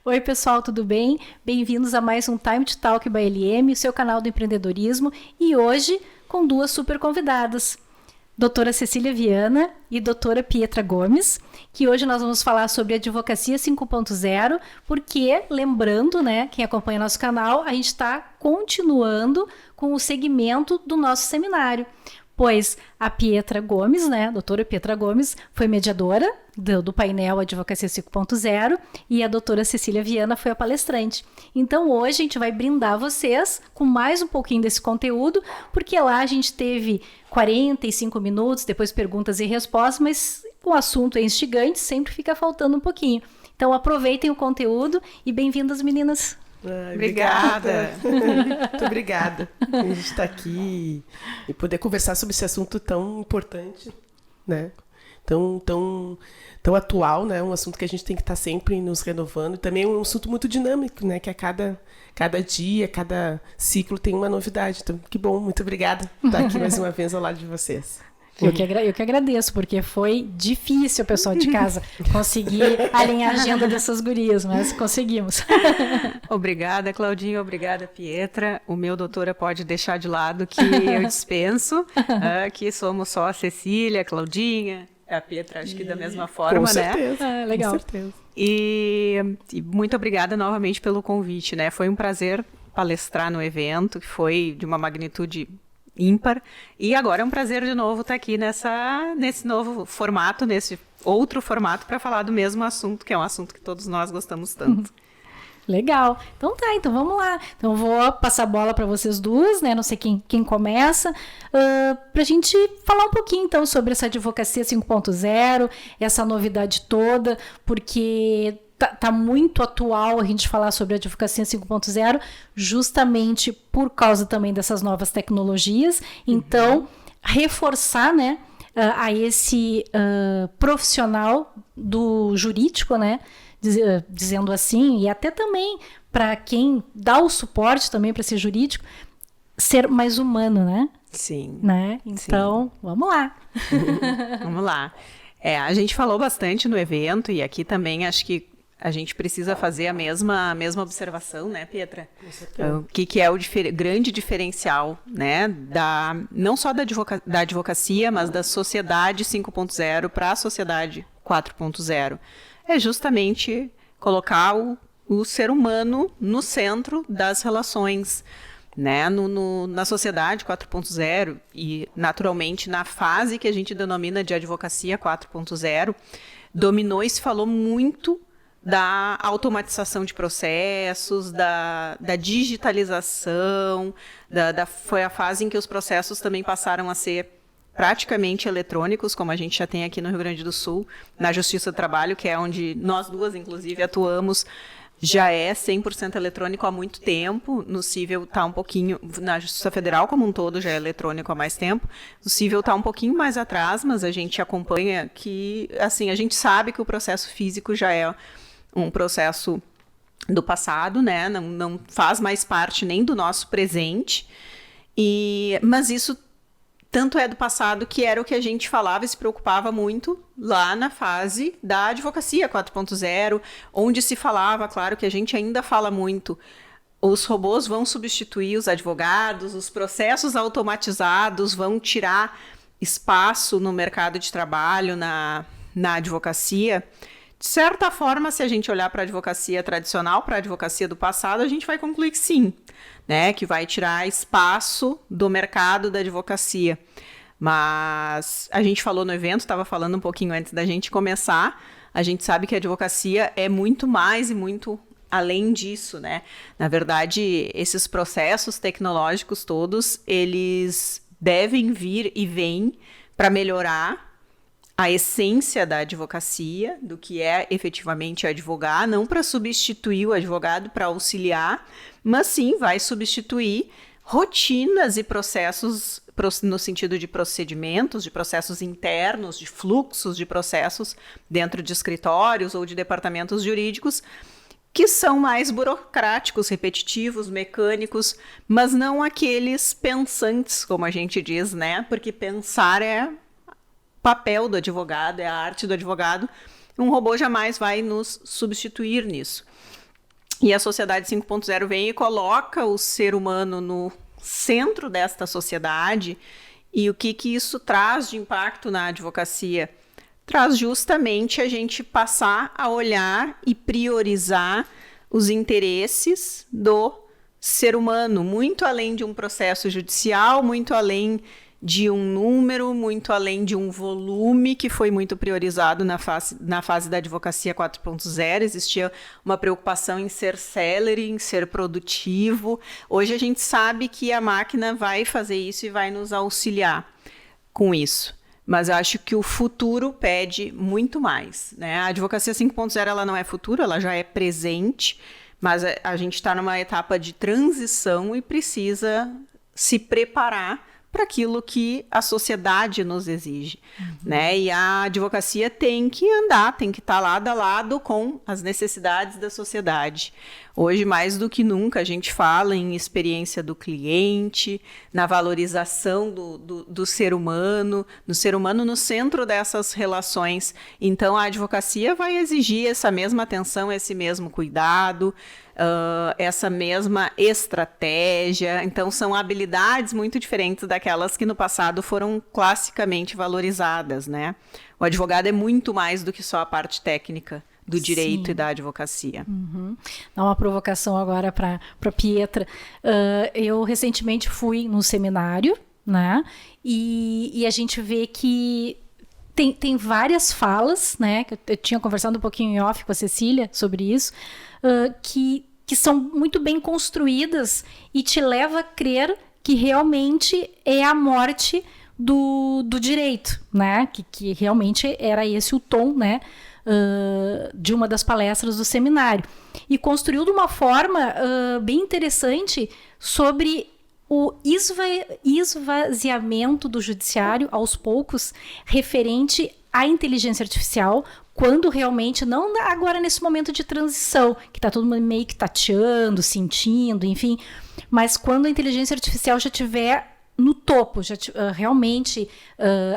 Oi, pessoal, tudo bem? Bem-vindos a mais um Time to Talk by LM, o seu canal do empreendedorismo, e hoje com duas super convidadas, doutora Cecília Viana e doutora Pietra Gomes, que hoje nós vamos falar sobre Advocacia 5.0, porque, lembrando, né, quem acompanha nosso canal, a gente está continuando com o segmento do nosso seminário, pois a Pietra Gomes, né, a doutora Pietra Gomes, foi mediadora do painel Advocacia 5.0 e a doutora Cecília Viana foi a palestrante. Então hoje a gente vai brindar vocês com mais um pouquinho desse conteúdo, porque lá a gente teve 45 minutos, depois perguntas e respostas, mas o assunto é instigante, sempre fica faltando um pouquinho. Então aproveitem o conteúdo e bem-vindas, meninas. Obrigada. Muito obrigada. A gente está aqui e poder conversar sobre esse assunto tão importante, né? Tão atual, né? Um assunto que a gente tem que estar sempre nos renovando. E também um assunto muito dinâmico, né? Que a cada dia, cada ciclo tem uma novidade. Então, que bom. Muito obrigada por estar aqui mais uma vez ao lado de vocês. Eu que agradeço, porque foi difícil, pessoal de casa, conseguir alinhar a agenda dessas gurias, mas conseguimos. Obrigada, Claudinha, obrigada, Pietra. O meu doutora pode deixar de lado que eu dispenso. Aqui somos só a Cecília, a Claudinha, a Pietra, acho que da mesma forma, com certeza, né? Legal. Com certeza. E muito obrigada novamente pelo convite, né? Foi um prazer palestrar no evento, que foi de uma magnitude ímpar, e agora é um prazer de novo estar aqui nesse novo formato, nesse outro formato, para falar do mesmo assunto, que é um assunto que todos nós gostamos tanto. Legal. Então vamos lá. Então vou passar a bola para vocês duas, né? Não sei quem começa, para a gente falar um pouquinho então sobre essa Advocacia 5.0, essa novidade toda, porque tá muito atual a gente falar sobre a Advocacia 5.0, justamente por causa também dessas novas tecnologias. Então, reforçar, né, a esse profissional do jurídico, né, dizendo assim, e até também para quem dá o suporte também para ser jurídico, ser mais humano, né? Sim. Né? Então, vamos lá. Vamos lá. A gente falou bastante no evento, e aqui também acho que a gente precisa fazer a mesma observação, né, Pietra? O que é o grande diferencial, né, não só da advocacia, mas da sociedade 5.0 para a sociedade 4.0. É justamente colocar o ser humano no centro das relações, né, na sociedade 4.0 e, naturalmente, na fase que a gente denomina de advocacia 4.0, dominou e se falou muito da automatização de processos, da digitalização, foi a fase em que os processos também passaram a ser praticamente eletrônicos, como a gente já tem aqui no Rio Grande do Sul, na Justiça do Trabalho, que é onde nós duas, inclusive, atuamos, já é 100% eletrônico há muito tempo. No Cível está um pouquinho, na Justiça Federal como um todo já é eletrônico há mais tempo. No Cível está um pouquinho mais atrás, mas a gente acompanha que, assim, a gente sabe que o processo físico já é um processo do passado, né? Não faz mais parte nem do nosso presente, mas isso tanto é do passado que era o que a gente falava e se preocupava muito lá na fase da advocacia 4.0, onde se falava, claro que a gente ainda fala muito, os robôs vão substituir os advogados, os processos automatizados vão tirar espaço no mercado de trabalho, na advocacia. De certa forma, se a gente olhar para a advocacia tradicional, para a advocacia do passado, a gente vai concluir que sim, né? Que vai tirar espaço do mercado da advocacia. Mas a gente falou no evento, estava falando um pouquinho antes da gente começar, a gente sabe que a advocacia é muito mais e muito além disso, né? Na verdade, esses processos tecnológicos todos, eles devem vir e vêm para melhorar a essência da advocacia, do que é efetivamente advogar, não para substituir o advogado, para auxiliar, mas sim vai substituir rotinas e processos no sentido de procedimentos, de processos internos, de fluxos de processos dentro de escritórios ou de departamentos jurídicos, que são mais burocráticos, repetitivos, mecânicos, mas não aqueles pensantes, como a gente diz, né? Porque pensar é papel do advogado, é a arte do advogado. Um robô jamais vai nos substituir nisso. E a Sociedade 5.0 vem e coloca o ser humano no centro desta sociedade. E o que isso traz de impacto na advocacia? Traz justamente a gente passar a olhar e priorizar os interesses do ser humano, muito além de um processo judicial, muito além de um número, muito além de um volume que foi muito priorizado na fase da advocacia 4.0. Existia uma preocupação em ser célere, em ser produtivo. Hoje a gente sabe que a máquina vai fazer isso e vai nos auxiliar com isso. Mas eu acho que o futuro pede muito mais, né? A advocacia 5.0 ela não é futuro, ela já é presente, mas a gente está numa etapa de transição e precisa se preparar para aquilo que a sociedade nos exige, né? E a advocacia tem que andar, tem que estar lado a lado com as necessidades da sociedade. Hoje, mais do que nunca, a gente fala em experiência do cliente, na valorização do ser humano, no ser humano no centro dessas relações. Então, a advocacia vai exigir essa mesma atenção, esse mesmo cuidado, essa mesma estratégia. Então, são habilidades muito diferentes daquelas que no passado foram classicamente valorizadas, né? O advogado é muito mais do que só a parte técnica do direito Sim. e da advocacia. Dá uma provocação agora para a Pietra. Eu recentemente fui num seminário, né? E a gente vê que tem várias falas, né? Eu tinha conversado um pouquinho em off com a Cecília sobre isso, que são muito bem construídas e te leva a crer que realmente é a morte do direito, né? Que realmente era esse o tom, né? De uma das palestras do seminário. E construiu de uma forma bem interessante sobre o esvaziamento do judiciário aos poucos referente à inteligência artificial, quando realmente, não agora nesse momento de transição, que está todo mundo meio que tateando, sentindo, enfim, mas quando a inteligência artificial já tiver no topo, já realmente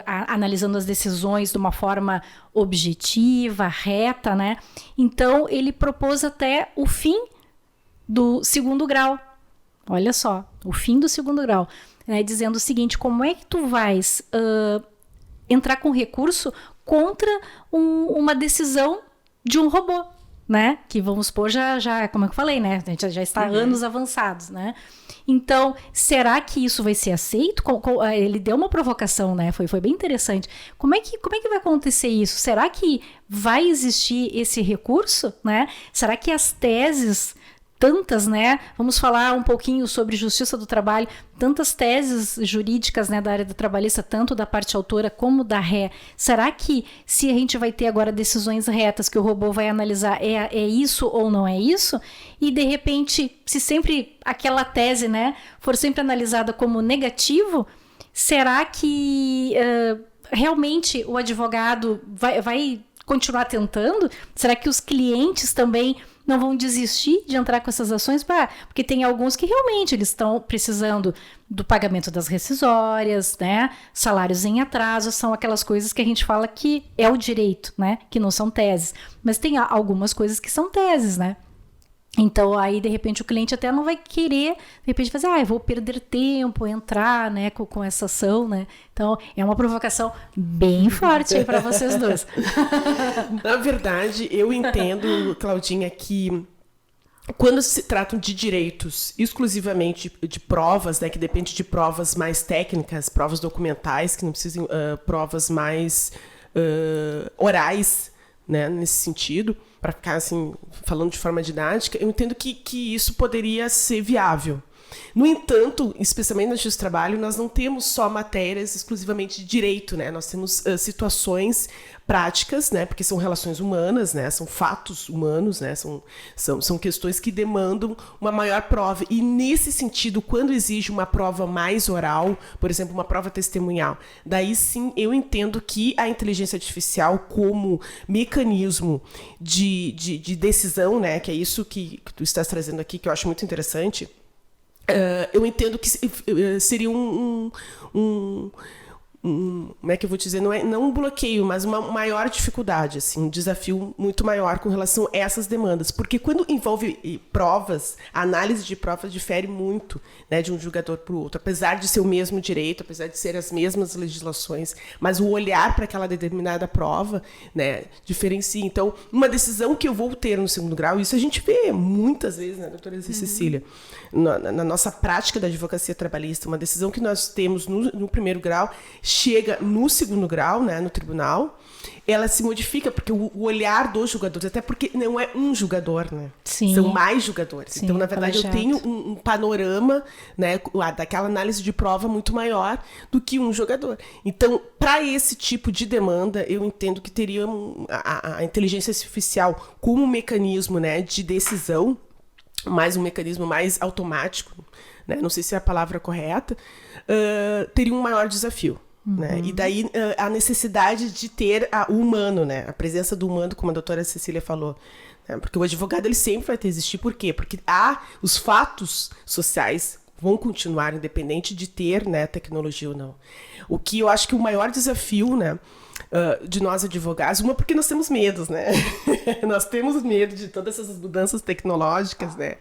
analisando as decisões de uma forma objetiva, reta, né? Então, ele propôs até o fim do segundo grau. Olha só, o fim do segundo grau, né? Dizendo o seguinte: como é que tu vais entrar com recurso contra uma decisão de um robô, né? Que vamos supor, já como é que eu falei, né? A gente já está anos avançados, né? Então, será que isso vai ser aceito? Ele deu uma provocação, né? Foi bem interessante. Como é que vai acontecer isso? Será que vai existir esse recurso, né? Será que as teses, tantas, né? Vamos falar um pouquinho sobre justiça do trabalho, tantas teses jurídicas, né, da área do trabalhista, tanto da parte autora como da ré. Será que se a gente vai ter agora decisões retas que o robô vai analisar, é isso ou não é isso? E de repente, se sempre aquela tese, né, for sempre analisada como negativo, será que realmente o advogado vai continuar tentando? Será que os clientes também não vão desistir de entrar com essas ações? Porque tem alguns que realmente eles estão precisando do pagamento das rescisórias, né? Salários em atraso, são aquelas coisas que a gente fala que é o direito, né? Que não são teses. Mas tem algumas coisas que são teses, né? Então, aí, de repente, o cliente até não vai querer, de repente, fazer, eu vou perder tempo, entrar, né, com essa ação, né? Então, é uma provocação bem forte aí para vocês dois. Na verdade, eu entendo, Claudinha, que quando se tratam de direitos exclusivamente de provas, né, que depende de provas mais técnicas, provas documentais, que não precisam, provas mais orais, né, nesse sentido, para ficar assim, falando de forma didática, eu entendo que isso poderia ser viável. No entanto, especialmente na Justiça do Trabalho, nós não temos só matérias exclusivamente de direito, né? Nós temos situações práticas, né? Porque são relações humanas, né? São fatos humanos, né? São questões que demandam uma maior prova. E nesse sentido, quando exige uma prova mais oral, por exemplo, uma prova testemunhal, daí sim eu entendo que a inteligência artificial como mecanismo de decisão, né? Que é isso que tu estás trazendo aqui, que eu acho muito interessante. Eu entendo que seria como é que eu vou dizer, não um bloqueio, mas uma maior dificuldade, assim, um desafio muito maior com relação a essas demandas. Porque quando envolve provas, a análise de provas difere muito, né, de um julgador para o outro. Apesar de ser o mesmo direito, apesar de ser as mesmas legislações, mas o olhar para aquela determinada prova, né, diferencia. Então, uma decisão que eu vou ter no segundo grau, isso a gente vê muitas vezes, né, doutora Cecília, na nossa prática da advocacia trabalhista, uma decisão que nós temos no primeiro grau, chega no segundo grau, né, no tribunal, ela se modifica, porque o olhar dos julgadores, até porque não é um julgador, né? Sim. São mais julgadores. Sim, então, na verdade, eu tenho um panorama, né, daquela análise de prova muito maior do que um jogador. Então, para esse tipo de demanda, eu entendo que teria a inteligência artificial como um mecanismo, né, de decisão, mais um mecanismo mais automático, né, não sei se é a palavra correta, teria um maior desafio. Né? E daí a necessidade de ter o humano, né? A presença do humano, como a doutora Cecília falou. Né? Porque o advogado ele sempre vai ter existir. Por quê? Porque os fatos sociais vão continuar, independente de ter, né, tecnologia ou não. O que eu acho que o maior desafio, né, de nós advogados, porque nós temos medos, né? Nós temos medo de todas essas mudanças tecnológicas, né?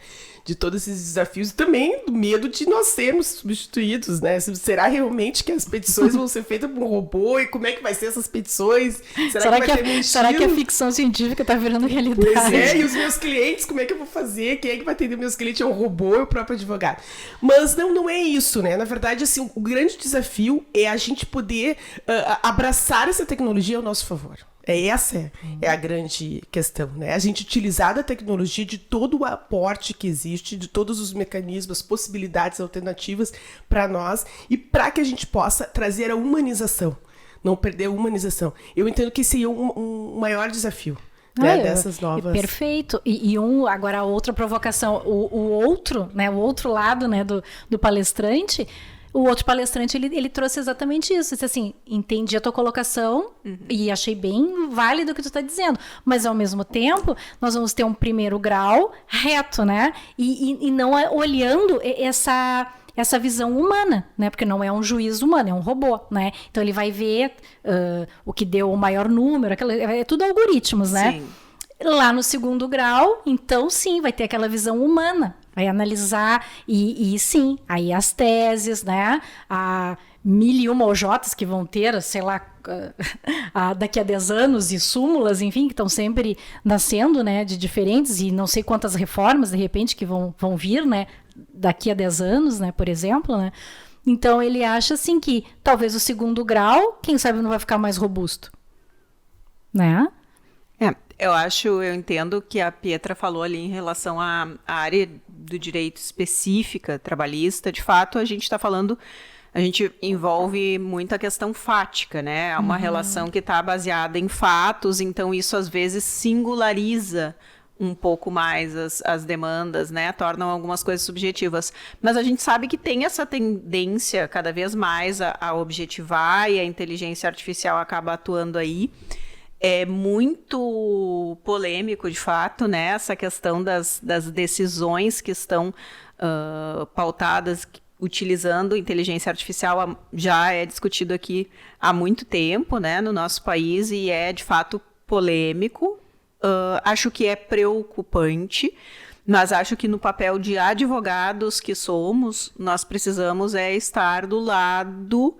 De todos esses desafios e também do medo de nós sermos substituídos, né? Será realmente que as petições vão ser feitas por um robô? E como é que vai ser essas petições? Será que a ficção científica está virando realidade? Pois é, e os meus clientes, como é que eu vou fazer? Quem é que vai atender meus clientes? É o robô, é o próprio advogado. Mas não é isso, né? Na verdade, assim, o grande desafio é a gente poder abraçar essa tecnologia ao nosso favor. Essa é a grande questão, né? A gente utilizar a tecnologia de todo o aporte que existe, de todos os mecanismos, possibilidades alternativas para nós e para que a gente possa trazer a humanização, não perder a humanização. Eu entendo que esse é um maior desafio. Né, dessas novas. Perfeito. Agora a outra provocação, o outro, né, o outro lado, né, do palestrante. O outro palestrante, ele trouxe exatamente isso. Disse assim, entendi a tua colocação e achei bem válido o que tu está dizendo. Mas, ao mesmo tempo, nós vamos ter um primeiro grau reto, né? E não olhando essa visão humana, né? Porque não é um juiz humano, é um robô, né? Então, ele vai ver o que deu o maior número, é tudo algoritmos, né? Sim. Lá no segundo grau, então, sim, vai ter aquela visão humana. Vai analisar e sim, aí as teses, né? A 1001 OJs que vão ter, sei lá, daqui a 10 anos e súmulas, enfim, que estão sempre nascendo, né? De diferentes e não sei quantas reformas, de repente, que vão vir, né? Daqui a 10 anos, né? Por exemplo, né? Então, ele acha, assim, que talvez o segundo grau, quem sabe não vai ficar mais robusto, né? Eu entendo que a Pietra falou ali em relação à área do direito específica, trabalhista. De fato, a gente envolve muito a questão fática, né? É uma relação que está baseada em fatos, então isso às vezes singulariza um pouco mais as demandas, né? Tornam algumas coisas subjetivas. Mas a gente sabe que tem essa tendência cada vez mais a objetivar e a inteligência artificial acaba atuando aí. É muito polêmico, de fato, né? Essa questão das decisões que estão pautadas utilizando inteligência artificial já é discutido aqui há muito tempo, né, no nosso país e é, de fato, polêmico. Acho que é preocupante, mas acho que no papel de advogados que somos, nós precisamos estar do lado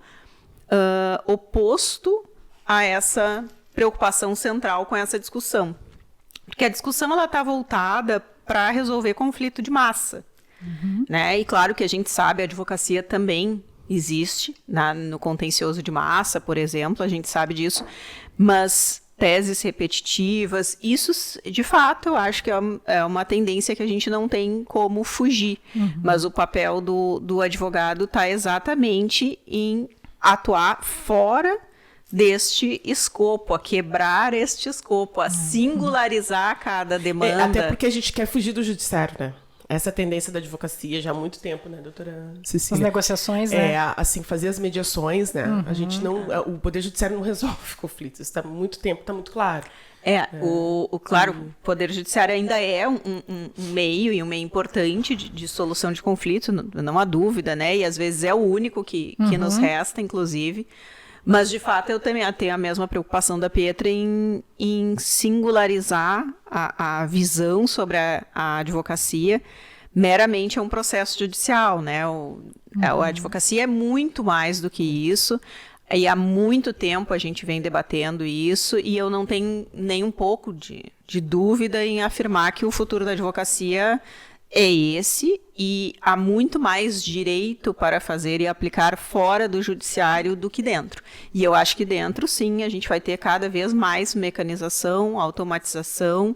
oposto a essa preocupação central com essa discussão. Porque a discussão está voltada para resolver conflito de massa. Né? E claro que a gente sabe, a advocacia também existe no contencioso de massa, por exemplo, a gente sabe disso, mas teses repetitivas, isso de fato eu acho que é uma tendência que a gente não tem como fugir, mas o papel do advogado está exatamente em atuar fora deste escopo, a quebrar este escopo, a singularizar cada demanda. Até porque a gente quer fugir do judiciário, né? Essa tendência da advocacia já há muito tempo, né, doutora Cecília? As negociações, né? Assim, fazer as mediações, né? A gente não... O Poder Judiciário não resolve conflitos. Isso está há muito tempo, está muito claro. Claro, o Poder Judiciário ainda é um meio e um meio importante de solução de conflitos, não há dúvida, né? E às vezes é o único que nos resta, inclusive. Mas, de fato, eu também tenho a mesma preocupação da Pietra em singularizar a visão sobre a advocacia. Meramente é um processo judicial, né? A advocacia é muito mais do que isso. E há muito tempo a gente vem debatendo isso, e eu não tenho nem um pouco de dúvida em afirmar que o futuro da advocacia é esse, e há muito mais direito para fazer e aplicar fora do judiciário do que dentro. E eu acho que dentro, sim, a gente vai ter cada vez mais mecanização, automatização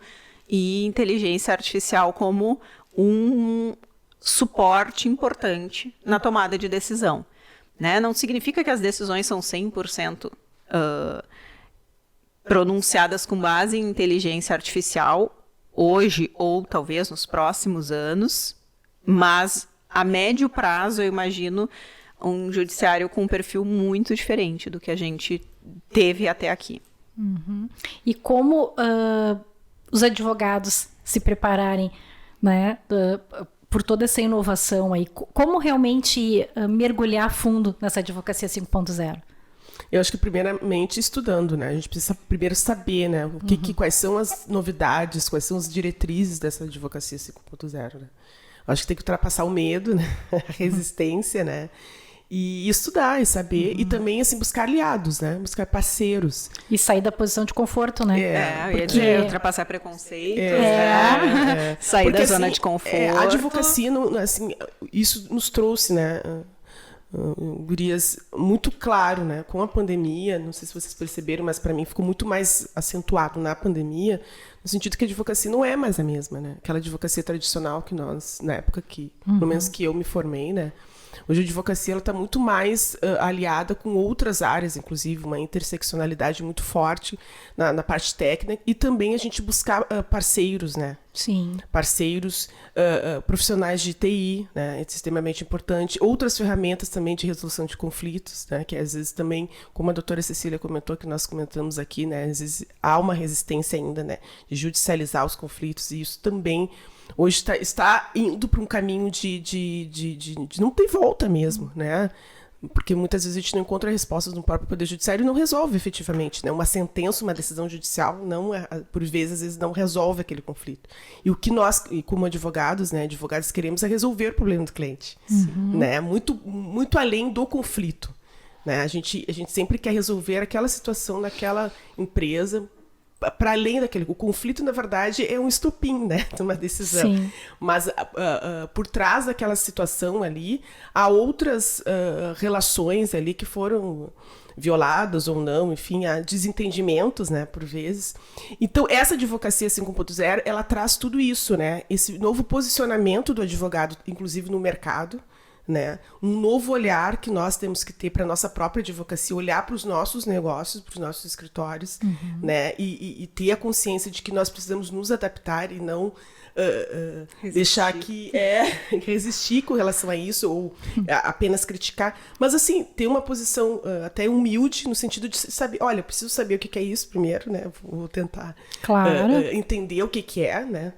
e inteligência artificial como um suporte importante na tomada de decisão. Né? Não significa que as decisões são 100% pronunciadas com base em inteligência artificial, hoje ou talvez nos próximos anos, mas a médio prazo eu imagino um judiciário com um perfil muito diferente do que a gente teve até aqui. Uhum. E como os advogados se prepararem, né, por toda essa inovação aí, como realmente mergulhar a fundo nessa advocacia 5.0? Eu acho que primeiramente estudando, né? A gente precisa primeiro saber, né? Quais são as novidades, quais são as diretrizes dessa advocacia 5.0, né? Eu acho que tem que ultrapassar o medo, né? A resistência, né? E estudar e saber, e também assim, buscar aliados, né? Buscar parceiros. E sair da posição de conforto, né? Eu ia dizer, ultrapassar preconceitos, sair porque, da zona de conforto. A advocacia, assim, isso nos trouxe, né? Gurias, muito claro, né? Com a pandemia, não sei se vocês perceberam, mas para mim ficou muito mais acentuado na pandemia, no sentido que a advocacia não é mais a mesma, né? Aquela advocacia tradicional que nós, na época que, pelo menos que eu me formei, né? Hoje a advocacia está muito mais aliada com outras áreas, inclusive uma interseccionalidade muito forte na parte técnica, e também a gente buscar parceiros, né? Sim. Parceiros, profissionais de TI, né? É extremamente importante. Outras ferramentas também de resolução de conflitos, né? Que às vezes também, como a doutora Cecília comentou, que nós comentamos aqui, né? Às vezes há uma resistência ainda, né? De judicializar os conflitos, e isso também hoje está indo para um caminho de não ter volta mesmo, né? Porque muitas vezes a gente não encontra respostas no próprio Poder Judiciário e não resolve efetivamente, né? Uma sentença, uma decisão judicial, não, por vezes, às vezes não resolve aquele conflito. E o que nós, como advogados, né, advogados queremos é resolver o problema do cliente, né? Muito, muito além do conflito, né? A gente sempre quer resolver aquela situação naquela empresa, para além daquele... O conflito, na verdade, é um estopim, né, de uma decisão. Sim. Mas por trás daquela situação ali, há outras relações ali que foram violadas ou não, enfim, há desentendimentos, né, por vezes. Então, essa advocacia 5.0, ela traz tudo isso, né, esse novo posicionamento do advogado, inclusive no mercado, né? Um novo olhar que nós temos que ter para a nossa própria advocacia, olhar para os nossos negócios, para os nossos escritórios, né? E ter a consciência de que nós precisamos nos adaptar e não deixar que resistir com relação a isso ou apenas criticar, mas assim, ter uma posição até humilde no sentido de saber, olha, eu preciso saber o que é isso primeiro, né? Vou tentar entender o que é, né?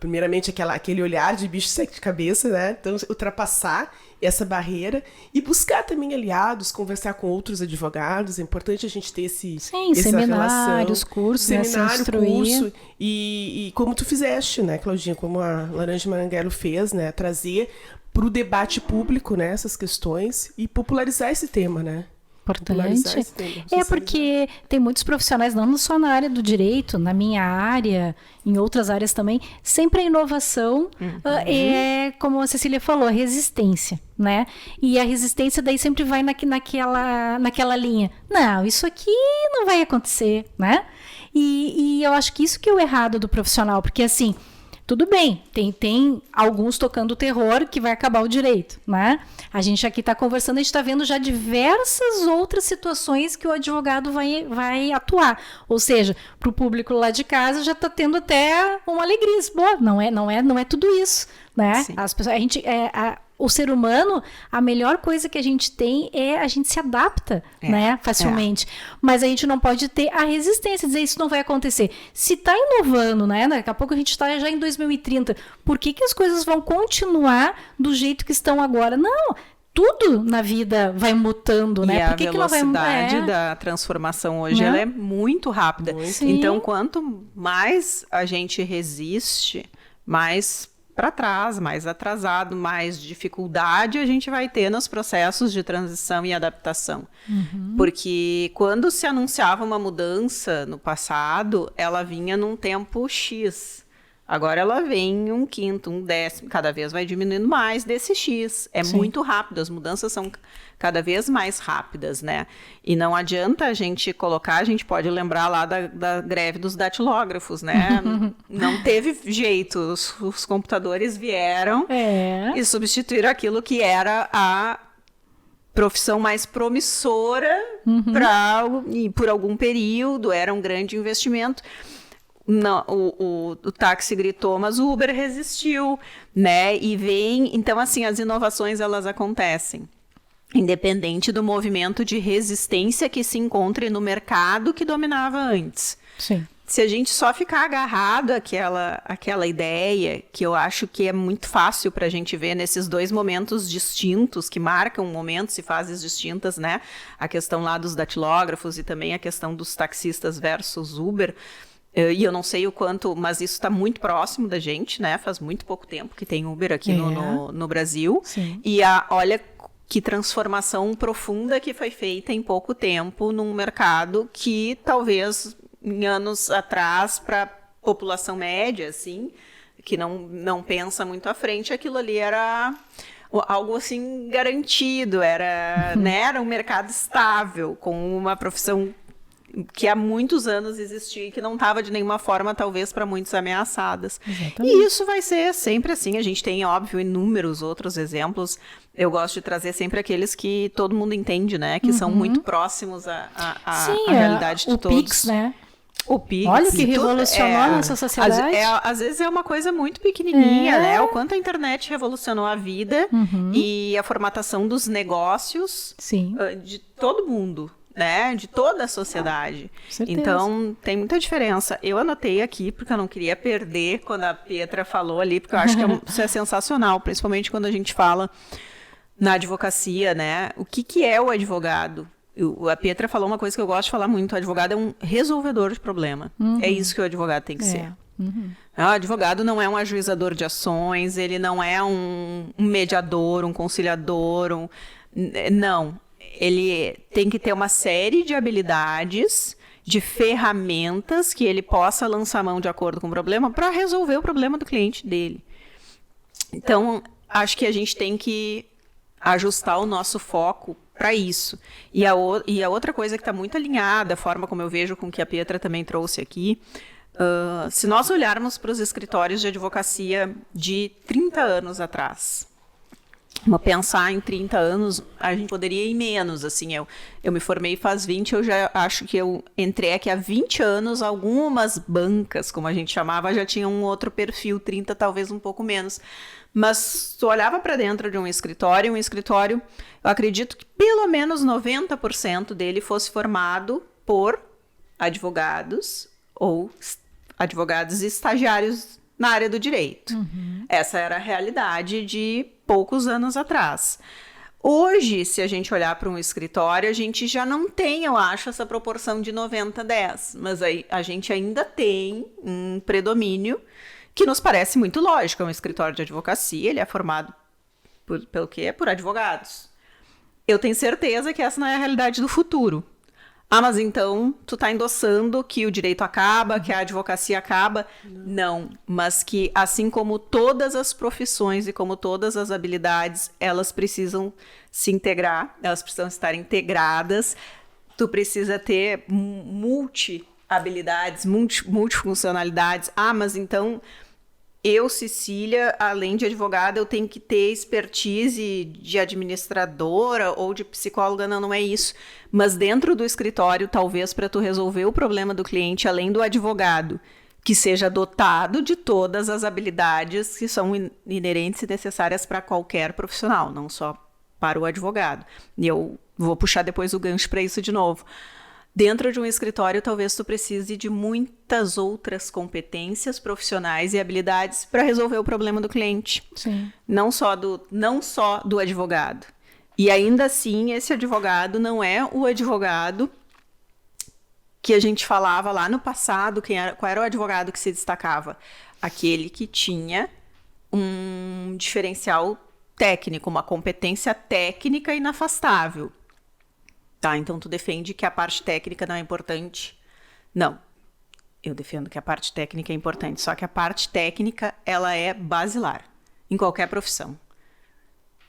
Primeiramente aquele olhar de bicho sete cabeça, né? Então ultrapassar essa barreira e buscar também aliados, conversar com outros advogados. É importante a gente ter essa seminários, relação. Cursos, Seminário, né, curso, e como tu fizeste, né, Claudinha, como a Laranja Maranguelo fez, né, trazer para o debate público, né, essas questões e popularizar esse tema, né? Importante. Porque tem muitos profissionais, não só na área do direito, na minha área, em outras áreas também, sempre a inovação é, como a Cecília falou, a resistência, né? E a resistência daí sempre vai naquela linha. Não, isso aqui não vai acontecer, né? E eu acho que isso que é o errado do profissional, porque assim, tudo bem, tem alguns tocando terror que vai acabar o direito, né? A gente aqui está conversando, a gente está vendo já diversas outras situações que o advogado vai atuar. Ou seja, para o público lá de casa já está tendo até uma alegria. Boa, não é tudo isso, né? As pessoas, o ser humano, a melhor coisa que a gente tem é a gente se adapta, né, facilmente. Mas a gente não pode ter a resistência, dizer isso não vai acontecer. Se está inovando, né, daqui a pouco a gente está já em 2030, por que as coisas vão continuar do jeito que estão agora? Não, tudo na vida vai mutando, né? E Por que a que não vai velocidade da transformação hoje, Né? ela é muito rápida. Sim. Então, quanto mais a gente resiste, mais para trás, mais atrasado, mais dificuldade a gente vai ter nos processos de transição e adaptação. Porque quando se anunciava uma mudança no passado, ela vinha num tempo X. Agora ela vem um quinto, um décimo, cada vez vai diminuindo mais desse X. É muito rápido, as mudanças são cada vez mais rápidas, né? E não adianta a gente colocar, a gente pode lembrar lá da greve dos datilógrafos, né? Não teve jeito, os computadores vieram e substituíram aquilo que era a profissão mais promissora e por algum período, era um grande investimento. Não, o táxi gritou, mas o Uber resistiu, né? E então assim, as inovações elas acontecem, independente do movimento de resistência que se encontre no mercado que dominava antes. Sim. Se a gente só ficar agarrado àquela ideia, que eu acho que é muito fácil para a gente ver nesses dois momentos distintos, que marcam momentos e fases distintas, né? A questão lá dos datilógrafos e também a questão dos taxistas versus Uber. E eu não sei o quanto, mas isso está muito próximo da gente, né? Faz muito pouco tempo que tem Uber aqui no Brasil. Sim. E olha que transformação profunda que foi feita em pouco tempo num mercado que talvez em anos atrás, para a população média, assim, que não pensa muito à frente, aquilo ali era algo assim garantido, né? Era um mercado estável, com uma profissão que há muitos anos existia e que não estava de nenhuma forma, talvez, para muitos ameaçadas. Exatamente. E isso vai ser sempre assim. A gente tem, óbvio, inúmeros outros exemplos. Eu gosto de trazer sempre aqueles que todo mundo entende, né? Que são muito próximos à realidade de todos. O Pix, né? O Pix. Olha que revolucionou a nossa sociedade. Às vezes é uma coisa muito pequenininha, né? O quanto a internet revolucionou a vida e a formatação dos negócios de todo mundo. Né, de toda a sociedade. Certeza. Então, tem muita diferença. Eu anotei aqui, porque eu não queria perder quando a Pietra falou ali, porque eu acho que isso é sensacional, principalmente quando a gente fala na advocacia, né? O que é o advogado? A Pietra falou uma coisa que eu gosto de falar muito, o advogado é um resolvedor de problema. É isso que o advogado tem que ser. O advogado não é um ajuizador de ações, ele não é um mediador, um conciliador, não. Ele tem que ter uma série de habilidades, de ferramentas que ele possa lançar mão de acordo com o problema para resolver o problema do cliente dele. Então, acho que a gente tem que ajustar o nosso foco para isso. E a outra coisa que está muito alinhada, a forma como eu vejo com que a Pietra também trouxe aqui, se nós olharmos para os escritórios de advocacia de 30 anos atrás, pensar em 30 anos, a gente poderia ir menos, assim, eu me formei faz 20, eu já acho que eu entrei aqui há 20 anos, algumas bancas, como a gente chamava, já tinham um outro perfil, 30 talvez um pouco menos, mas tu olhava para dentro de um escritório, eu acredito que pelo menos 90% dele fosse formado por advogados ou advogados e estagiários na área do direito. Essa era a realidade de poucos anos atrás. Hoje, se a gente olhar para um escritório, a gente já não tem, eu acho, essa proporção de 90-10, mas aí a gente ainda tem um predomínio que nos parece muito lógico. É um escritório de advocacia, ele é formado pelo quê? Por advogados. Eu tenho certeza que essa não é a realidade do futuro. Mas então tu tá endossando que o direito acaba, que a advocacia acaba? Não, mas que assim como todas as profissões e como todas as habilidades, elas precisam se integrar, elas precisam estar integradas. Tu precisa ter multi-habilidades, multifuncionalidades. Mas então eu, Cecília, além de advogada, eu tenho que ter expertise de administradora ou de psicóloga, não é isso. Mas dentro do escritório, talvez para tu resolver o problema do cliente, além do advogado, que seja dotado de todas as habilidades que são inerentes e necessárias para qualquer profissional, não só para o advogado. E eu vou puxar depois o gancho para isso de novo. Dentro de um escritório, talvez tu precise de muitas outras competências profissionais e habilidades para resolver o problema do cliente. Sim. Não só do advogado. E ainda assim, esse advogado não é o advogado que a gente falava lá no passado. Qual era o advogado que se destacava? Aquele que tinha um diferencial técnico, uma competência técnica inafastável. Tá, então tu defende que a parte técnica não é importante? Não. Eu defendo que a parte técnica é importante, só que a parte técnica, ela é basilar em qualquer profissão.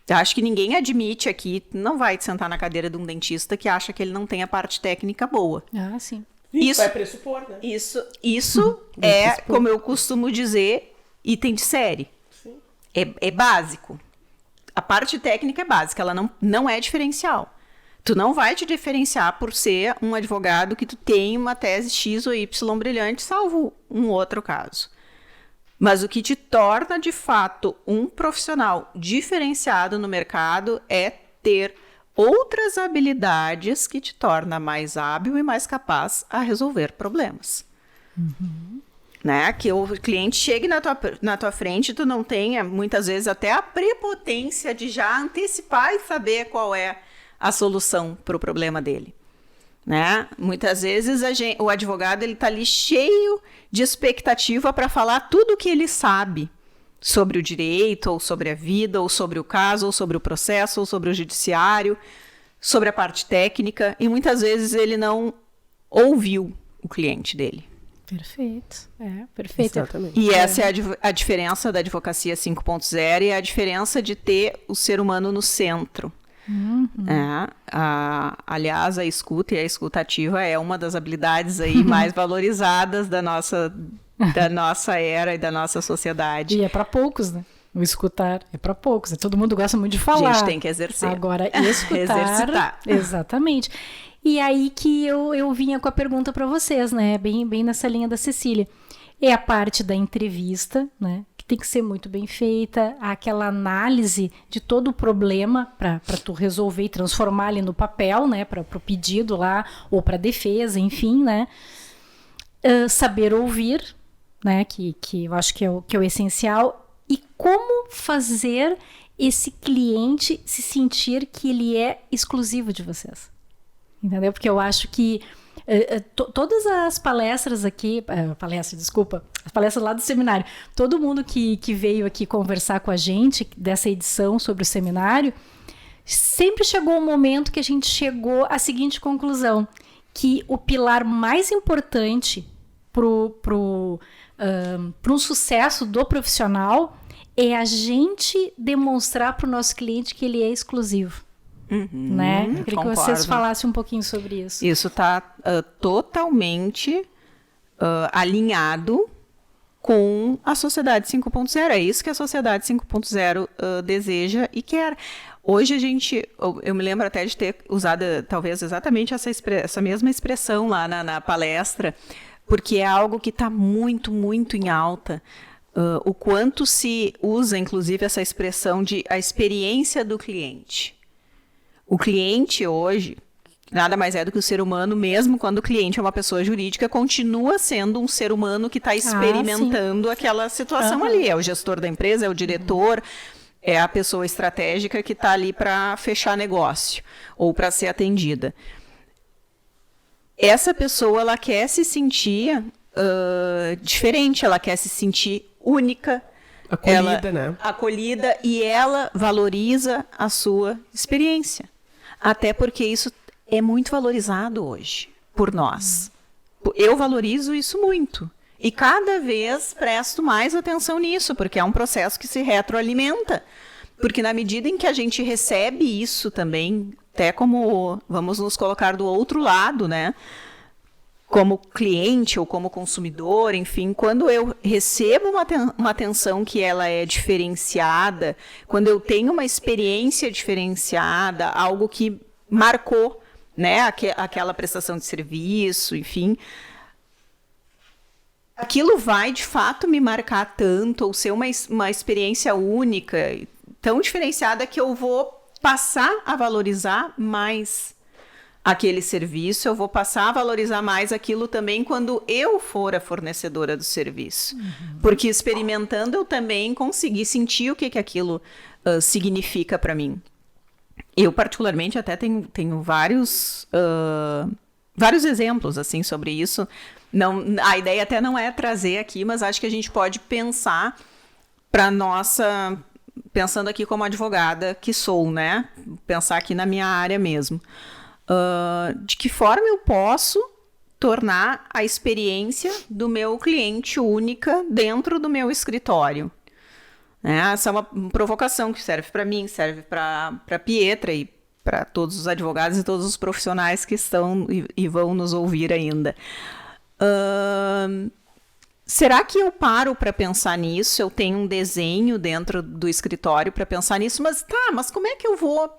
Eu acho que ninguém admite aqui, não vai sentar na cadeira de um dentista que acha que ele não tem a parte técnica boa. Ah, sim. Isso vai pressupor, né? Isso é, como eu costumo dizer, item de série. Sim. É básico. A parte técnica é básica, ela não é diferencial. Tu não vai te diferenciar por ser um advogado que tu tem uma tese X ou Y brilhante, salvo um outro caso. Mas o que te torna, de fato, um profissional diferenciado no mercado é ter outras habilidades que te torna mais hábil e mais capaz a resolver problemas. Né? Que o cliente chegue na tua frente e tu não tenha, muitas vezes, até a prepotência de já antecipar e saber qual é a solução para o problema dele. Né? Muitas vezes o advogado está ali cheio de expectativa para falar tudo o que ele sabe sobre o direito, ou sobre a vida, ou sobre o caso, ou sobre o processo, ou sobre o judiciário, sobre a parte técnica, e muitas vezes ele não ouviu o cliente dele. Perfeito. Perfeito. Exatamente. E essa é a diferença da advocacia 5.0 e a diferença de ter o ser humano no centro. Aliás, a escuta e a escutativa é uma das habilidades aí mais valorizadas da nossa era e da nossa sociedade. E é para poucos, né? O escutar é para poucos. Todo mundo gosta muito de falar. A gente tem que exercer. Agora, escutar... Exercitar. Exatamente. E aí que eu vinha com a pergunta para vocês, né? Bem nessa linha da Cecília. É a parte da entrevista, né? Tem que ser muito bem feita, aquela análise de todo o problema para tu resolver e transformar ali no papel, né, para o pedido lá, ou para defesa, enfim, né, saber ouvir, né, que eu acho que é o essencial, e como fazer esse cliente se sentir que ele é exclusivo de vocês, entendeu? Porque eu acho que todas as palestras aqui, as palestras lá do seminário, todo mundo que veio aqui conversar com a gente dessa edição sobre o seminário, sempre chegou um momento que a gente chegou à seguinte conclusão, que o pilar mais importante pro um sucesso do profissional é a gente demonstrar para o nosso cliente que ele é exclusivo. Né? Eu queria que vocês falassem um pouquinho sobre isso. Isso está totalmente alinhado com a Sociedade 5.0. É isso que a Sociedade 5.0 deseja e quer. Hoje eu me lembro até de ter usado talvez exatamente essa mesma expressão lá na palestra, porque é algo que está muito, muito em alta. O quanto se usa, inclusive, essa expressão de a experiência do cliente. O cliente hoje, nada mais é do que o ser humano, mesmo quando o cliente é uma pessoa jurídica, continua sendo um ser humano que está experimentando aquela situação ali. É o gestor da empresa, é o diretor, é a pessoa estratégica que está ali para fechar negócio ou para ser atendida. Essa pessoa, ela quer se sentir diferente, ela quer se sentir única, acolhida, e ela valoriza a sua experiência. Até porque isso é muito valorizado hoje por nós. Eu valorizo isso muito. E cada vez presto mais atenção nisso, porque é um processo que se retroalimenta. Porque na medida em que a gente recebe isso também, até como vamos nos colocar do outro lado, né? Como cliente ou como consumidor, enfim, quando eu recebo uma atenção que ela é diferenciada, quando eu tenho uma experiência diferenciada, algo que marcou, né, aquela prestação de serviço, enfim, aquilo vai de fato me marcar tanto, ou ser uma experiência única, tão diferenciada que eu vou passar a valorizar mais aquele serviço, eu vou passar a valorizar mais aquilo também quando eu for a fornecedora do serviço. Porque experimentando eu também consegui sentir o que aquilo significa para mim. eu particularmente até tenho vários exemplos assim sobre isso. Não, a ideia até não é trazer aqui, mas acho que a gente pode pensar para nossa, pensando aqui como advogada que sou, né? Pensar aqui na minha área mesmo. De que forma eu posso tornar a experiência do meu cliente única dentro do meu escritório? Essa é uma provocação que serve para mim, serve para a Pietra e para todos os advogados e todos os profissionais que estão e vão nos ouvir ainda. Será que eu paro para pensar nisso? Eu tenho um desenho dentro do escritório para pensar nisso, mas como é que eu vou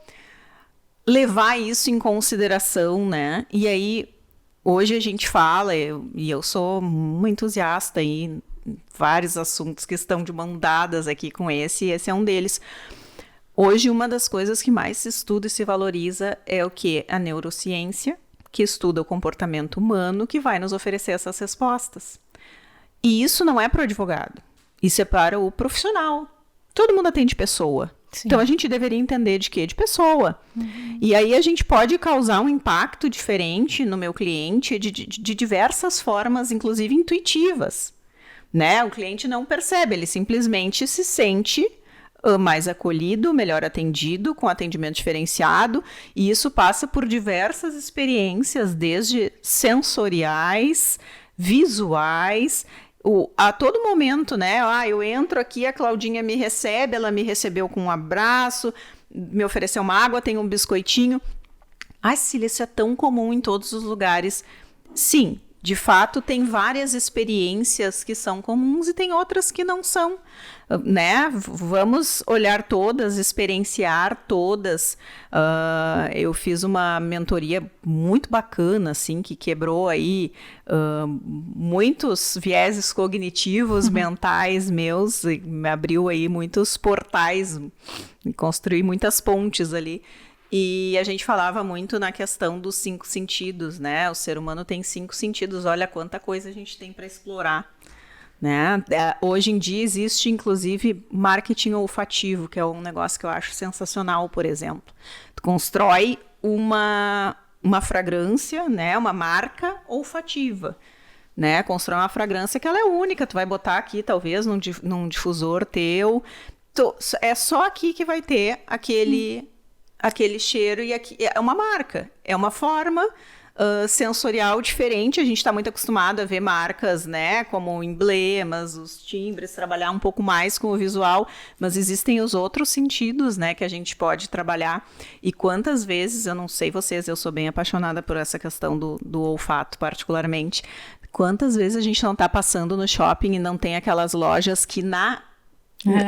levar isso em consideração, né? E aí, hoje a gente fala, e eu sou uma entusiasta em vários assuntos que estão de mão dadas aqui com esse é um deles. Hoje, uma das coisas que mais se estuda e se valoriza é o quê? A neurociência, que estuda o comportamento humano, que vai nos oferecer essas respostas. E isso não é para o advogado, isso é para o profissional. Todo mundo atende pessoa. Sim. Então, a gente deveria entender de quê? De pessoa. E aí, a gente pode causar um impacto diferente no meu cliente de diversas formas, inclusive intuitivas. Né? O cliente não percebe, ele simplesmente se sente mais acolhido, melhor atendido, com atendimento diferenciado, e isso passa por diversas experiências, desde sensoriais, visuais, a todo momento, né? Eu entro aqui, a Claudinha me recebe, ela me recebeu com um abraço, me ofereceu uma água, tem um biscoitinho. Cecília, isso é tão comum em todos os lugares. Sim, de fato, tem várias experiências que são comuns e tem outras que não são, né? Vamos olhar todas, experienciar todas. Eu fiz uma mentoria muito bacana, assim, que quebrou aí muitos vieses cognitivos, mentais meus, e me abriu aí muitos portais, construí muitas pontes ali. E a gente falava muito na questão dos 5 sentidos, né? O ser humano tem 5 sentidos, olha quanta coisa a gente tem para explorar, né? Hoje em dia existe, inclusive, marketing olfativo, que é um negócio que eu acho sensacional, por exemplo. Tu constrói uma fragrância, né? Uma marca olfativa, né? Constrói uma fragrância que ela é única, tu vai botar aqui, talvez, num difusor teu. É só aqui que vai ter aquele cheiro, e aqui é uma marca, é uma forma sensorial diferente. A gente está muito acostumado a ver marcas, né, como emblemas, os timbres, trabalhar um pouco mais com o visual, mas existem os outros sentidos, né, que a gente pode trabalhar. E quantas vezes, eu não sei vocês, eu sou bem apaixonada por essa questão do olfato particularmente, quantas vezes a gente não está passando no shopping e não tem aquelas lojas que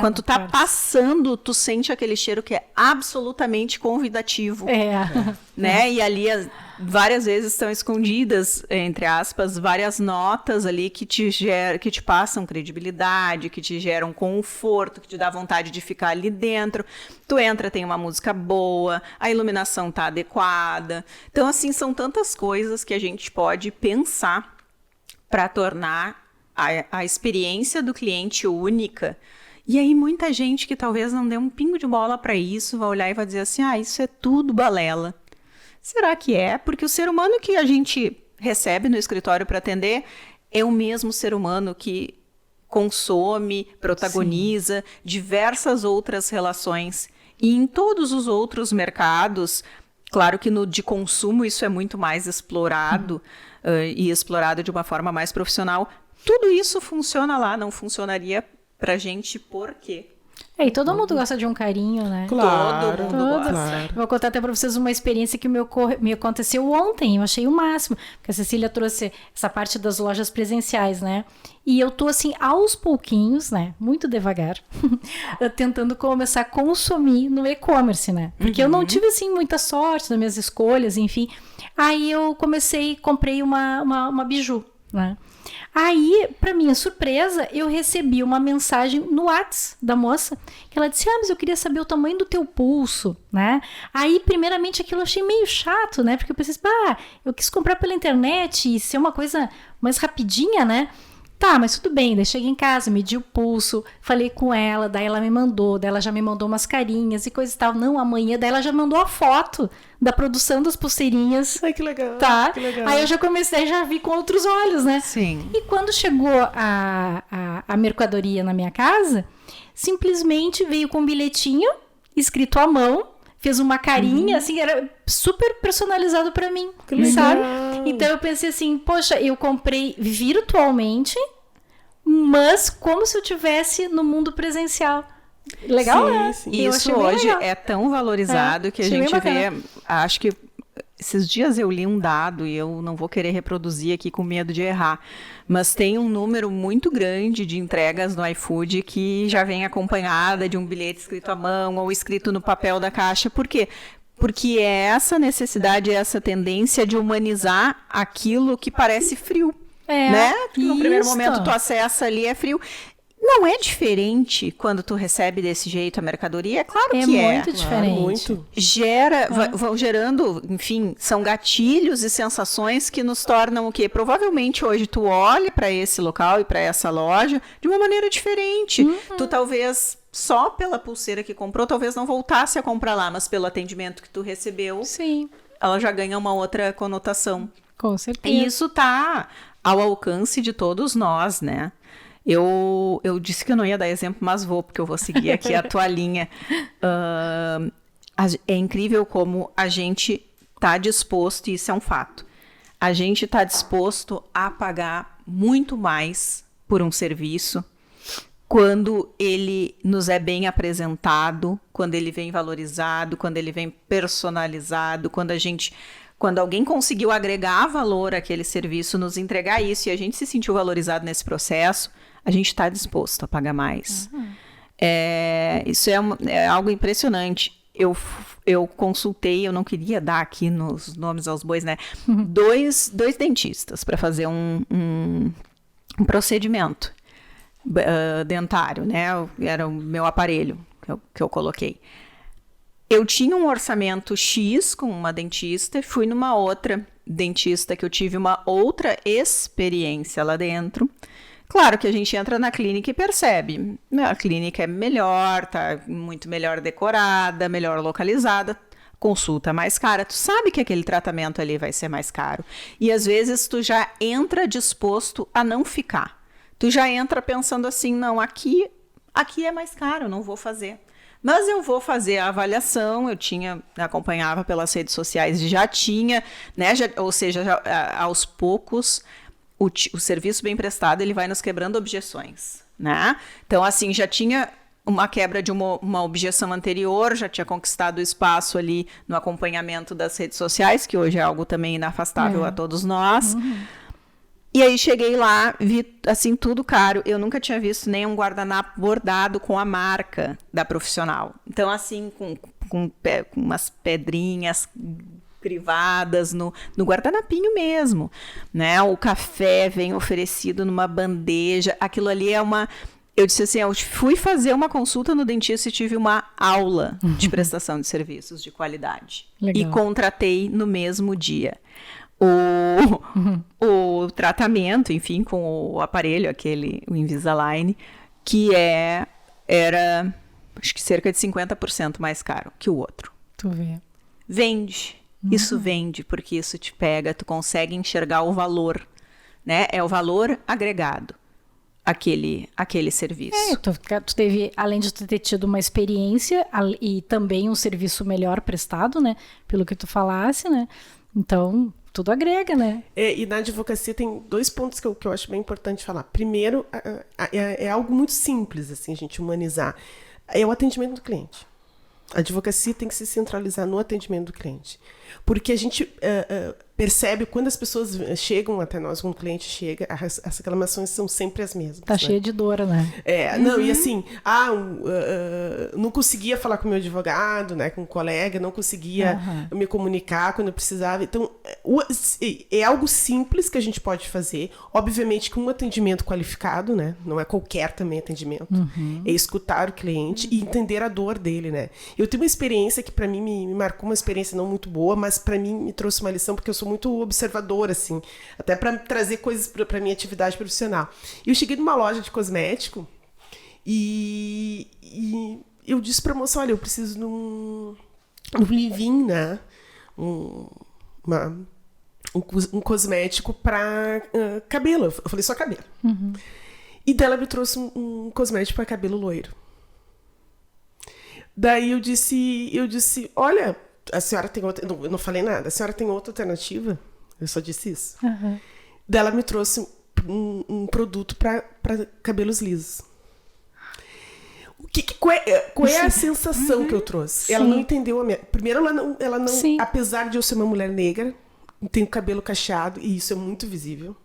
quando tu tá passando, tu sente aquele cheiro que é absolutamente convidativo. Né? E ali várias vezes estão escondidas, entre aspas, várias notas ali que te passam credibilidade, que te geram conforto, que te dá vontade de ficar ali dentro. Tu entra, tem uma música boa, a iluminação tá adequada. Então, assim, são tantas coisas que a gente pode pensar para tornar a experiência do cliente única. E aí muita gente que talvez não dê um pingo de bola para isso vai olhar e vai dizer assim, isso é tudo balela. Será que é? Porque o ser humano que a gente recebe no escritório para atender é o mesmo ser humano que consome, protagoniza diversas outras relações. E em todos os outros mercados, claro que no de consumo isso é muito mais explorado e explorado de uma forma mais profissional. Tudo isso funciona lá, não funcionaria pra gente por quê? E todo mundo gosta de um carinho, né? Claro, todo mundo gosta. Claro. Vou contar até pra vocês uma experiência que me aconteceu ontem, eu achei o máximo, porque a Cecília trouxe essa parte das lojas presenciais, né? E eu tô assim, aos pouquinhos, né? Muito devagar, tentando começar a consumir no e-commerce, né? Porque eu não tive, assim, muita sorte nas minhas escolhas, enfim. Aí eu comprei uma biju, né? Aí, para minha surpresa, eu recebi uma mensagem no WhatsApp da moça, que ela disse, mas eu queria saber o tamanho do teu pulso, né? Aí, primeiramente, aquilo eu achei meio chato, né? Porque eu pensei, eu quis comprar pela internet e ser uma coisa mais rapidinha, né? Tá, mas tudo bem. Daí cheguei em casa, medi o pulso, falei com ela, daí ela me mandou, daí ela já me mandou umas carinhas e coisa e tal. Não, amanhã, daí ela já mandou a foto da produção das pulseirinhas. Ai, que legal. Tá? Que legal. Aí eu já comecei, já vi com outros olhos, né? Sim. E quando chegou a mercadoria na minha casa, simplesmente veio com um bilhetinho escrito à mão, fez uma carinha, assim, era super personalizado pra mim, sabe? Então eu pensei assim, poxa, eu comprei virtualmente, mas como se eu tivesse no mundo presencial. Legal, Sim, né? sim. Eu Isso achei bem hoje legal. é tão valorizado que a achei bem gente vê, bacana. acho que esses dias eu li um dado e eu não vou querer reproduzir aqui com medo de errar, mas tem um número muito grande de entregas no iFood que já vem acompanhada de um bilhete escrito à mão ou escrito no papel da caixa. Por quê? Porque é essa necessidade, essa tendência de humanizar aquilo que parece frio, né? No primeiro isso. momento tu acessa ali, é frio. Não é diferente quando tu recebe desse jeito a mercadoria? É claro que é. Muito diferente. Claro, muito. Vão gerando, enfim, são gatilhos e sensações que nos tornam o quê? Provavelmente hoje tu olha para esse local e para essa loja de uma maneira diferente. Tu talvez, só pela pulseira que comprou, talvez não voltasse a comprar lá, mas pelo atendimento que tu recebeu, Sim, ela já ganha uma outra conotação. com certeza. E isso tá ao alcance de todos nós, né? Eu disse que eu não ia dar exemplo, mas vou, porque eu vou seguir aqui a tua linha. É incrível como a gente está disposto, e isso é um fato, a gente está disposto a pagar muito mais por um serviço quando ele nos é bem apresentado, quando ele vem valorizado, quando ele vem personalizado, quando alguém conseguiu agregar valor àquele serviço, nos entregar isso e a gente se sentiu valorizado nesse processo, a gente está disposto a pagar mais. Isso é algo impressionante. Eu consultei, eu não queria dar aqui nos nomes aos bois, né? Dois dentistas para fazer um procedimento dentário, né? Era o meu aparelho que eu coloquei. Eu tinha um orçamento X com uma dentista, fui numa outra dentista que eu tive uma outra experiência lá dentro. Claro que a gente entra na clínica e percebe, a clínica é melhor, tá muito melhor decorada, melhor localizada, consulta mais cara, tu sabe que aquele tratamento ali vai ser mais caro. E às vezes tu já entra disposto a não ficar. Tu já entra pensando assim, não, aqui é mais caro, eu não vou fazer. Mas eu vou fazer a avaliação, acompanhava pelas redes sociais e já tinha, né? Ou seja, aos poucos, o serviço bem prestado, ele vai nos quebrando objeções, né? Então, assim, já tinha uma quebra de uma objeção anterior, já tinha conquistado o espaço ali no acompanhamento das redes sociais, que hoje é algo também inafastável a todos nós. E aí cheguei lá, vi assim tudo caro. Eu nunca tinha visto nem um guardanapo bordado com a marca da profissional. Então assim, com umas pedrinhas privadas no guardanapinho mesmo, né? O café vem oferecido numa bandeja. Aquilo ali é uma... Eu disse assim, eu fui fazer uma consulta no dentista e tive uma aula de prestação de serviços de qualidade. Legal. E contratei no mesmo dia. O tratamento, enfim, com o aparelho, o Invisalign, que era, acho que cerca de 50% mais caro que o outro. Tu vê. Vende. Isso vende, porque isso te pega, tu consegue enxergar o valor, né? É o valor agregado, aquele serviço. Tu teve, além de tu ter tido uma experiência e também um serviço melhor prestado, né? Pelo que tu falasse, né? Então, tudo agrega, né? E na advocacia tem 2 pontos que eu acho bem importante falar. Primeiro, é algo muito simples, assim, a gente humanizar. É o atendimento do cliente. A advocacia tem que se centralizar no atendimento do cliente. Porque a gente percebe quando as pessoas chegam até nós, quando o cliente chega, as reclamações são sempre as mesmas. Tá cheia de dor, né? Não, e assim, não conseguia falar com o meu advogado, né, com um colega, não conseguia me comunicar quando eu precisava. Então, é algo simples que a gente pode fazer, obviamente com um atendimento qualificado, né, não é qualquer também atendimento, é escutar o cliente e entender a dor dele, né. Eu tenho uma experiência que para mim me marcou, uma experiência não muito boa, mas para mim me trouxe uma lição, porque eu sou muito observadora, assim, até para trazer coisas para minha atividade profissional. E eu cheguei numa loja de cosmético e eu disse para a moça, olha, eu preciso de um leave-in, né? Um cosmético para cabelo. Eu falei, só cabelo. E dela me trouxe um cosmético para cabelo loiro. Daí eu disse, olha, a senhora tem outra... Eu não falei nada. A senhora tem outra alternativa? Eu só disse isso. Daí ela me trouxe um produto para cabelos lisos. Qual é a sensação que eu trouxe? Ela não entendeu a minha... Primeiro, ela não apesar de eu ser uma mulher negra, tenho cabelo cacheado, e isso é muito visível,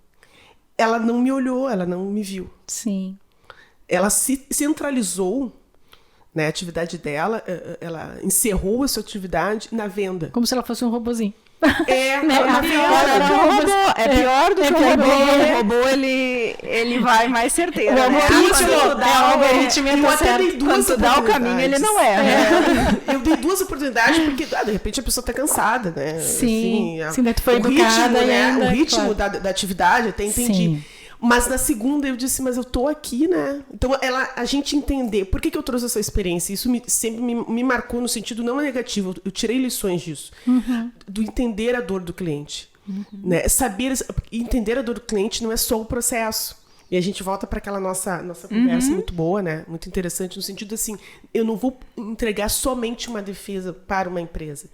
ela não me olhou, ela não me viu. Sim. Ela se centralizou, né, a atividade dela, ela encerrou a sua atividade na venda. Como se ela fosse um robozinho. É, pior do que o robô. O robô, ele vai mais certeiro. O algoritmo é certo. Quando tu dá o caminho, ele não é. Eu dei 2 oportunidades porque, de repente, a pessoa tá cansada, né? Sim, assim, tu foi educada ainda. O ritmo da atividade, até entendi. Sim. Mas na segunda eu disse, mas eu tô aqui, né? Então, a gente entender por que eu trouxe essa experiência. Isso sempre me marcou no sentido não negativo. Eu tirei lições disso. Do entender a dor do cliente. Né? Entender a dor do cliente não é só o processo. E a gente volta para aquela nossa conversa muito boa, né? Muito interessante, no sentido assim, eu não vou entregar somente uma defesa para uma empresa.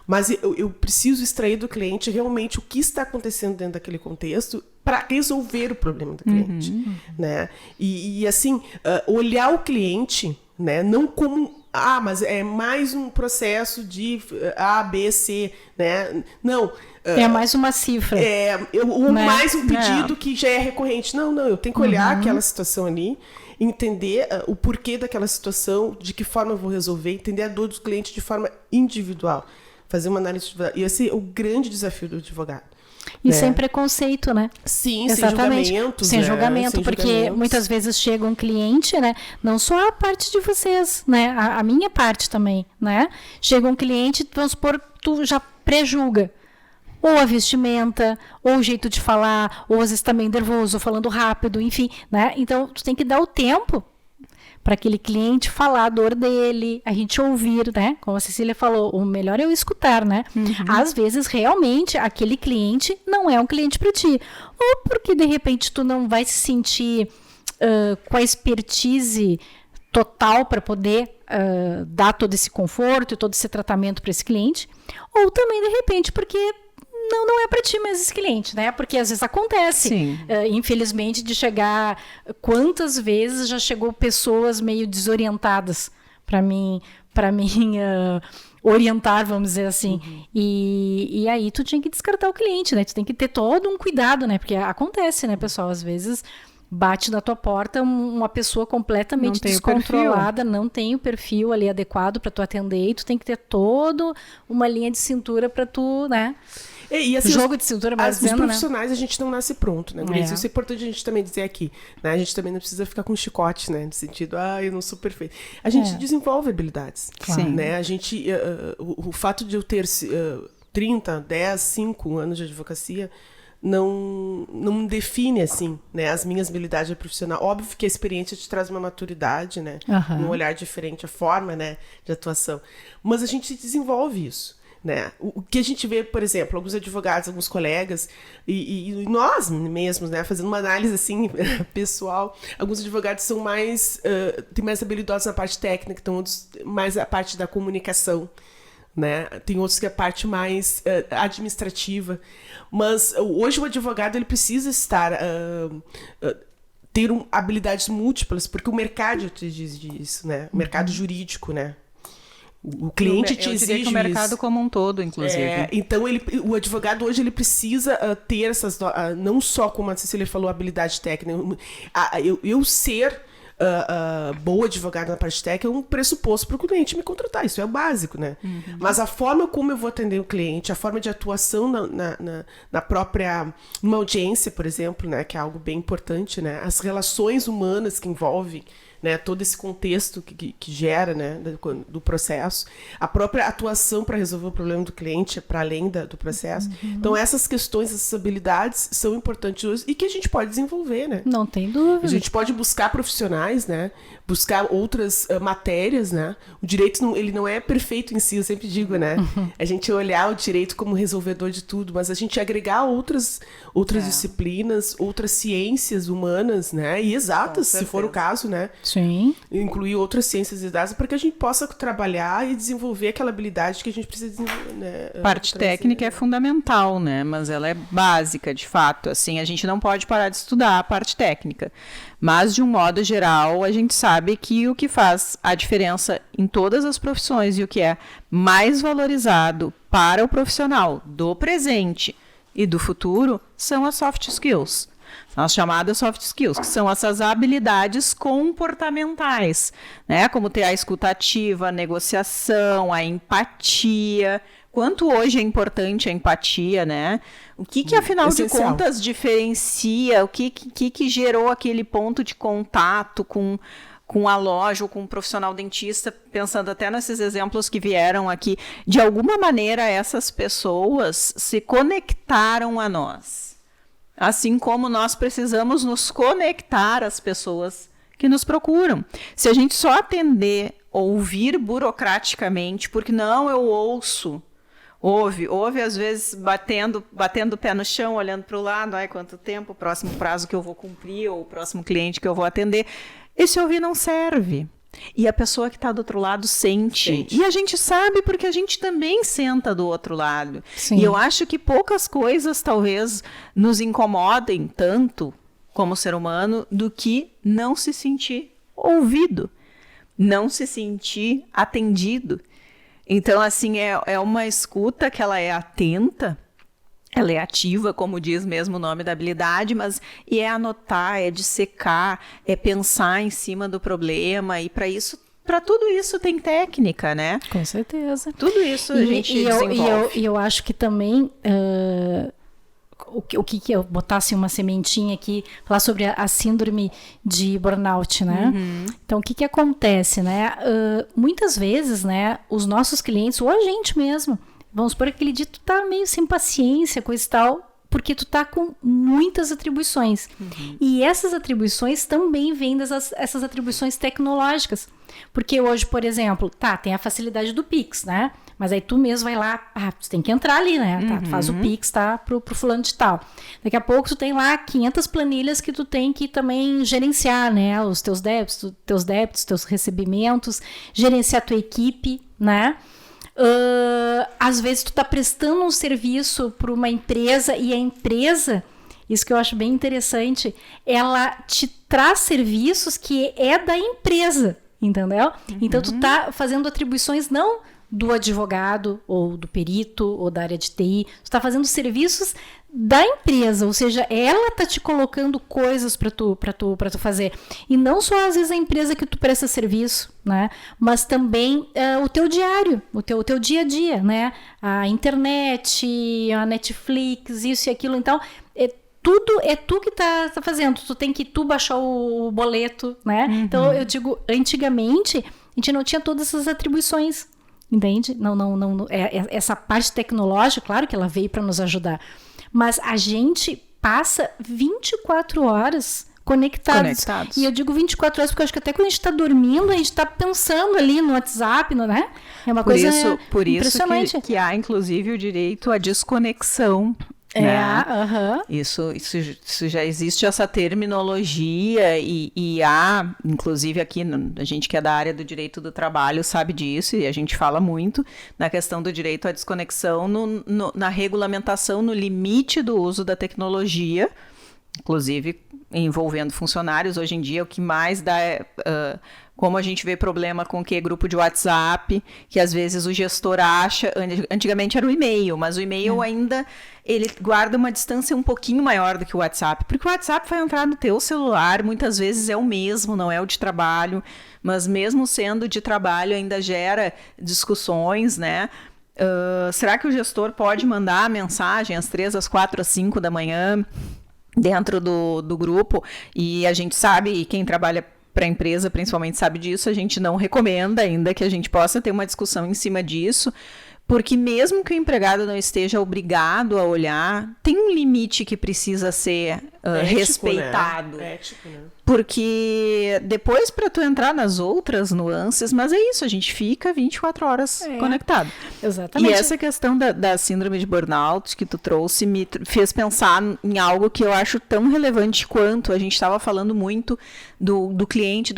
Mas eu preciso extrair do cliente realmente o que está acontecendo dentro daquele contexto para resolver o problema do cliente. Né? E assim, olhar o cliente, né, não como... mas é mais um processo de A, B, C. Né? Não. É mais uma cifra. Mais um pedido que já é recorrente. Não, eu tenho que olhar aquela situação ali, entender o porquê daquela situação, de que forma eu vou resolver, entender a dor do cliente de forma individual. Fazer uma análise individual. E esse é o grande desafio do advogado. E sem preconceito, né? Sim, exatamente. Sem julgamento. Sem porque muitas vezes chega um cliente, né? Não só a parte de vocês, né? A minha parte também, né? Chega um cliente, vamos supor, tu já prejulga. Ou a vestimenta, ou o jeito de falar, ou às vezes também nervoso, falando rápido, enfim, né? Então, tu tem que dar o tempo para aquele cliente falar a dor dele, a gente ouvir, né? Como a Cecília falou, o melhor é eu escutar, né? Às vezes, realmente, aquele cliente não é um cliente para ti. Ou porque, de repente, tu não vai se sentir com a expertise total para poder dar todo esse conforto e todo esse tratamento para esse cliente. Ou também, de repente, porque... não é para ti mais esse cliente, né? Porque às vezes acontece, infelizmente, de chegar... Quantas vezes já chegou pessoas meio desorientadas para mim orientar, vamos dizer assim. E aí tu tinha que descartar o cliente, né? Tu tem que ter todo um cuidado, né? Porque acontece, né, pessoal? Às vezes bate na tua porta uma pessoa completamente descontrolada, não tem o perfil ali adequado para tu atender, e tu tem que ter toda uma linha de cintura para tu, né? E assim, jogo de cintura, mas os profissionais, a gente não nasce pronto, né? Isso é importante a gente também dizer aqui, né? A gente também não precisa ficar com chicote, né? No sentido, eu não sou perfeito. A gente desenvolve habilidades, né? A gente, o fato de eu ter 5 anos de advocacia não me define, assim, né? As minhas habilidades profissionais. Óbvio que a experiência te traz uma maturidade, né? Um olhar diferente, a forma, né, de atuação. Mas a gente desenvolve isso. Né? O que a gente vê, por exemplo, alguns advogados, alguns colegas, e nós mesmos, né, fazendo uma análise assim, pessoal, alguns advogados são têm mais habilidosos na parte técnica, então outros mais a parte da comunicação, né? Tem outros que é a parte mais administrativa. Mas hoje o advogado ele precisa estar... ter habilidades múltiplas, porque o mercado te diz disso, né? O mercado jurídico, né? O cliente te exige que o mercado isso. Como um todo, inclusive. Então, o advogado hoje ele precisa ter essas... não só, como a Cecília falou, habilidade técnica. Eu ser boa advogada na parte técnica é um pressuposto para o cliente me contratar. Isso é o básico, né? Mas a forma como eu vou atender o cliente, a forma de atuação na própria... numa audiência, por exemplo, né? Que é algo bem importante, né? As relações humanas que envolvem... né, todo esse contexto que gera, né, do processo, a própria atuação para resolver o problema do cliente para além do processo. Então essas questões, essas habilidades são importantes hoje e que a gente pode desenvolver, né? Não tem dúvida. A gente pode buscar profissionais, né? Buscar outras matérias, né? O direito ele não é perfeito em si, eu sempre digo, né? A gente olhar o direito como resolvedor de tudo, mas a gente agregar outras disciplinas, outras ciências humanas, né? E exatas, se for o caso, né? Sim. Incluir outras ciências exatas para que a gente possa trabalhar e desenvolver aquela habilidade que a gente precisa desenvolver, né? Parte técnica é fundamental, né? Mas ela é básica, de fato. Assim, a gente não pode parar de estudar a parte técnica. Mas, de um modo geral, a gente sabe que o que faz a diferença em todas as profissões e o que é mais valorizado para o profissional do presente e do futuro são as soft skills. As chamadas soft skills, que são essas habilidades comportamentais, né? Como ter a escuta ativa, a negociação, a empatia. Quanto hoje é importante a empatia, né? O que afinal de contas diferencia, o que gerou aquele ponto de contato com a loja ou com um profissional dentista, pensando até nesses exemplos que vieram aqui, de alguma maneira essas pessoas se conectaram a nós. Assim como nós precisamos nos conectar às pessoas que nos procuram. Se a gente só atender, ouvir burocraticamente, porque não, eu ouço, ouve às vezes batendo o pé no chão, olhando para o lado, ai, quanto tempo, o próximo prazo que eu vou cumprir, ou o próximo cliente que eu vou atender. Esse ouvir não serve. E a pessoa que está do outro lado sente. E a gente sabe porque a gente também senta do outro lado. Sim. E eu acho que poucas coisas talvez nos incomodem tanto como ser humano do que não se sentir ouvido, não se sentir atendido. Então, assim, é uma escuta que ela é atenta, ela é ativa, como diz mesmo o nome da habilidade, mas é anotar, é dissecar, é pensar em cima do problema, e para tudo isso tem técnica, né? Com certeza. Tudo isso a gente desenvolve. E eu acho que também... O que eu botasse uma sementinha aqui, falar sobre a síndrome de burnout, né? Então, o que acontece, né? Muitas vezes, né, os nossos clientes, ou a gente mesmo, vamos supor que aquele dia tu tá meio sem paciência, coisa e tal, porque tu tá com muitas atribuições. E essas atribuições também vêm essas atribuições tecnológicas. Porque hoje, por exemplo, tem a facilidade do Pix, né? Mas aí tu mesmo vai lá, tu tem que entrar ali, né? Tu faz o Pix, pro fulano de tal. Daqui a pouco tu tem lá 500 planilhas que tu tem que também gerenciar, né? Os teus débitos, teus recebimentos, gerenciar a tua equipe, né? Às vezes tu tá prestando um serviço para uma empresa e a empresa, isso que eu acho bem interessante, ela te traz serviços que é da empresa, entendeu? Então tu tá fazendo atribuições não do advogado ou do perito ou da área de TI, tu tá fazendo serviços da empresa, ou seja, ela tá te colocando coisas para tu fazer. E não só às vezes a empresa que tu presta serviço, né? Mas também o teu diário, o teu dia a dia, né? A internet, a Netflix, isso e aquilo. Então, tudo é tu que tá fazendo. Tu tem que baixar o boleto, né? Então, eu digo, antigamente, a gente não tinha todas essas atribuições, entende? Não, essa parte tecnológica, claro que ela veio para nos ajudar. Mas a gente passa 24 horas conectados. E eu digo 24 horas porque eu acho que até quando a gente está dormindo, a gente está pensando ali no WhatsApp, né? É uma coisa impressionante. Por isso que há, inclusive, o direito à desconexão. Isso já existe essa terminologia e há, inclusive aqui, a gente que é da área do direito do trabalho sabe disso e a gente fala muito na questão do direito à desconexão, na regulamentação, no limite do uso da tecnologia, inclusive envolvendo funcionários. Hoje em dia o que mais dá é... como a gente vê problema com grupo de WhatsApp, que às vezes o gestor acha... Antigamente era o e-mail, mas o e-mail ainda... ele guarda uma distância um pouquinho maior do que o WhatsApp, porque o WhatsApp vai entrar no teu celular, muitas vezes é o mesmo, não é o de trabalho, mas mesmo sendo de trabalho ainda gera discussões, né? Será que o gestor pode mandar a mensagem às 3, às 4, às 5 da manhã dentro do grupo? E a gente sabe, quem trabalha para a empresa principalmente sabe disso, a gente não recomenda ainda que a gente possa ter uma discussão em cima disso, porque mesmo que o empregado não esteja obrigado a olhar, tem um limite que precisa ser respeitado. Né? Ético, né? Porque depois para tu entrar nas outras nuances, mas é isso, a gente fica 24 horas conectado. Exatamente. E essa questão da síndrome de burnout que tu trouxe me fez pensar em algo que eu acho tão relevante quanto a gente estava falando muito do cliente,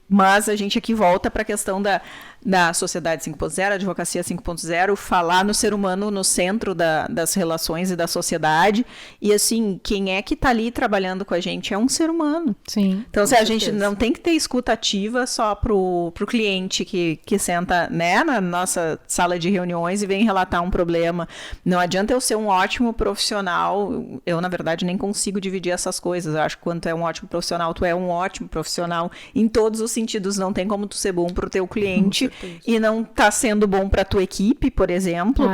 mas a gente aqui volta para a questão da sociedade 5.0, advocacia 5.0, falar no ser humano no centro das relações e da sociedade. E assim, quem é que está ali trabalhando com a gente é um ser humano. Sim. Então, a gente não tem que ter escuta ativa só pro cliente que senta, né, na nossa sala de reuniões e vem relatar um problema. Não adianta eu ser um ótimo profissional. Eu, na verdade, nem consigo dividir essas coisas. Eu acho que quando tu é um ótimo profissional, tu é um ótimo profissional em todos os sentidos. Não tem como tu ser bom pro teu cliente e não tá sendo bom pra tua equipe, por exemplo.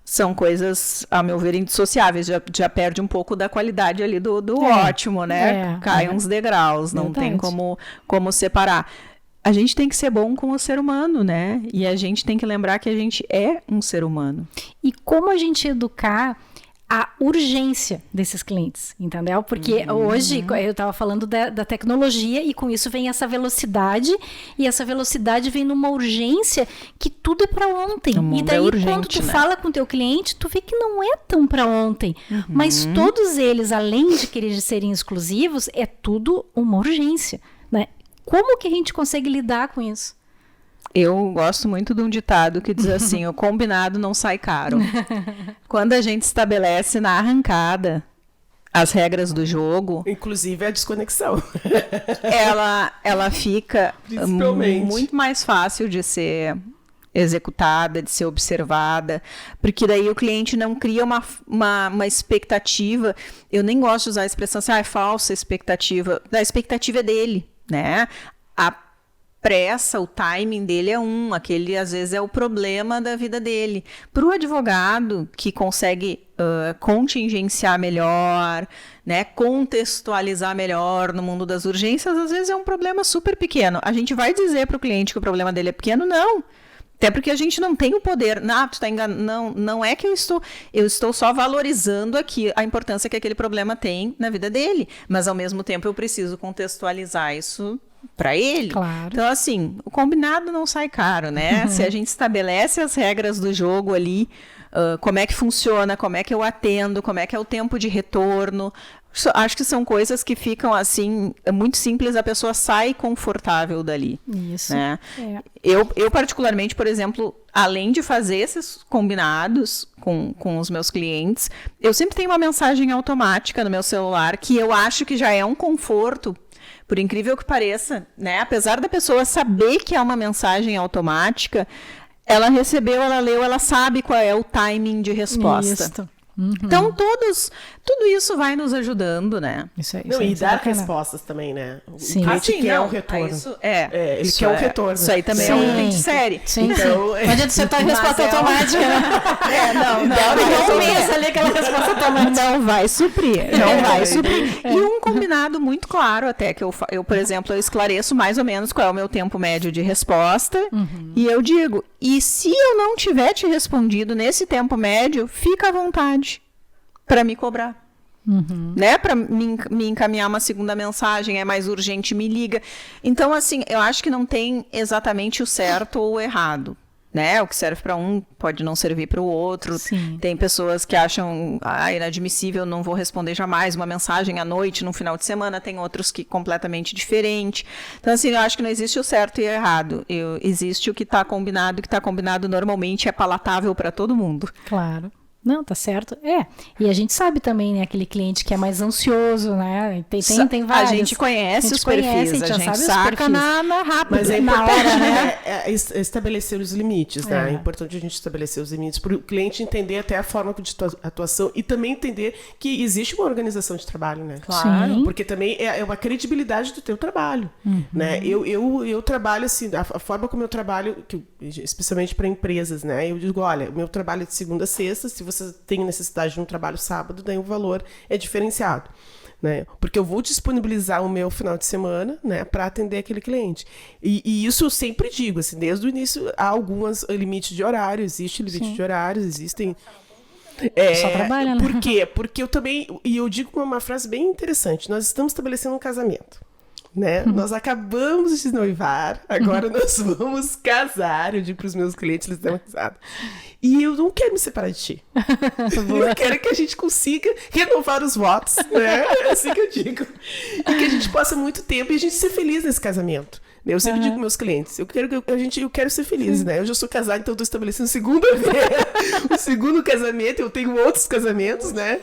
São coisas, a meu ver, indissociáveis. Já perde um pouco da qualidade ali do ótimo, né? Cai uns degraus, não tem como separar. A gente tem que ser bom com o ser humano, né? E a gente tem que lembrar que a gente é um ser humano. E como a gente educar a urgência desses clientes, entendeu? Porque hoje, eu estava falando da tecnologia e com isso vem essa velocidade, e essa velocidade vem numa urgência que tudo é para ontem. E daí, quando tu fala com o teu cliente, tu vê que não é tão para ontem. Mas todos eles, além de querer serem exclusivos, é tudo uma urgência, né? Como que a gente consegue lidar com isso? Eu gosto muito de um ditado que diz assim, o combinado não sai caro. Quando a gente estabelece na arrancada as regras do jogo... Inclusive a desconexão. ela fica muito mais fácil de ser executada, de ser observada, porque daí o cliente não cria uma expectativa. Eu nem gosto de usar a expressão assim, é falsa expectativa. A expectativa é dele, né? A pressa, o timing dele é aquele às vezes é o problema da vida dele. Para o advogado que consegue contingenciar melhor, né, contextualizar melhor no mundo das urgências, às vezes é um problema super pequeno. A gente vai dizer para o cliente que o problema dele é pequeno? Não. Até porque a gente não tem o poder. Tu tá enganando. Não é que eu estou só valorizando aqui a importância que aquele problema tem na vida dele, mas ao mesmo tempo eu preciso contextualizar isso para ele. Claro. Então, assim, o combinado não sai caro, né? Se a gente estabelece as regras do jogo ali, como é que funciona, como é que eu atendo, como é que é o tempo de retorno. Acho que são coisas que ficam, assim, muito simples, a pessoa sai confortável dali. Isso. Né? Eu, particularmente, por exemplo, além de fazer esses combinados com os meus clientes, eu sempre tenho uma mensagem automática no meu celular que eu acho que já é um conforto. Por incrível que pareça, né? Apesar da pessoa saber que é uma mensagem automática, ela recebeu, ela leu, ela sabe qual é o timing de resposta. Isso. Então, tudo isso vai nos ajudando, né? Isso aí. E dar respostas também, né? Sim. O cliente quer um retorno. Ele quer um retorno. Isso aí também é um item de série. Sim, então, não adianta você estar em resposta automática. Não pensa ali aquela resposta automática. Não vai suprir. E um combinado muito claro até, que eu, por exemplo, eu esclareço mais ou menos qual é o meu tempo médio de resposta, e eu digo, e se eu não tiver te respondido nesse tempo médio, fica à vontade para me cobrar. Né? Para me encaminhar uma segunda mensagem, é mais urgente, me liga. Então, assim, eu acho que não tem exatamente o certo ou o errado. Né? O que serve para um pode não servir para o outro. Sim. Tem pessoas que acham inadmissível, não vou responder jamais uma mensagem à noite, no final de semana. Tem outros que completamente diferente. Então, assim, eu acho que não existe o certo e o errado. Existe o que está combinado, e o que está combinado normalmente é palatável para todo mundo. Claro. Não, tá certo. E a gente sabe também, né, aquele cliente que é mais ansioso, né? Tem vários. A gente conhece os perfis, a gente saca na rápida. Mas é importante, né, estabelecer os limites, né? É importante a gente estabelecer os limites para o cliente entender até a forma de atuação e também entender que existe uma organização de trabalho, né? Claro. Sim. Porque também é uma credibilidade do teu trabalho, né? Eu trabalho assim, a forma como eu trabalho, especialmente para empresas, né? Eu digo, olha, o meu trabalho é de segunda a sexta, se você tem necessidade de um trabalho sábado, daí o valor é diferenciado. né? Porque eu vou disponibilizar o meu final de semana, né, para atender aquele cliente. E isso eu sempre digo, assim, desde o início há alguns limites de horário, existe limite de horários, existem... Só trabalha, né? Por quê? Porque eu também, e eu digo uma frase bem interessante, nós estamos estabelecendo um casamento, né? Nós acabamos de noivar, agora nós vamos casar, eu digo para os meus clientes, eles estão casados. E eu não quero me separar de ti. Eu quero que a gente consiga renovar os votos, né? É assim que eu digo. E que a gente possa muito tempo e a gente ser feliz nesse casamento. Eu sempre digo para meus clientes, eu quero ser feliz, né? Eu já sou casada, então eu estou estabelecendo o segundo casamento, eu tenho outros casamentos, né?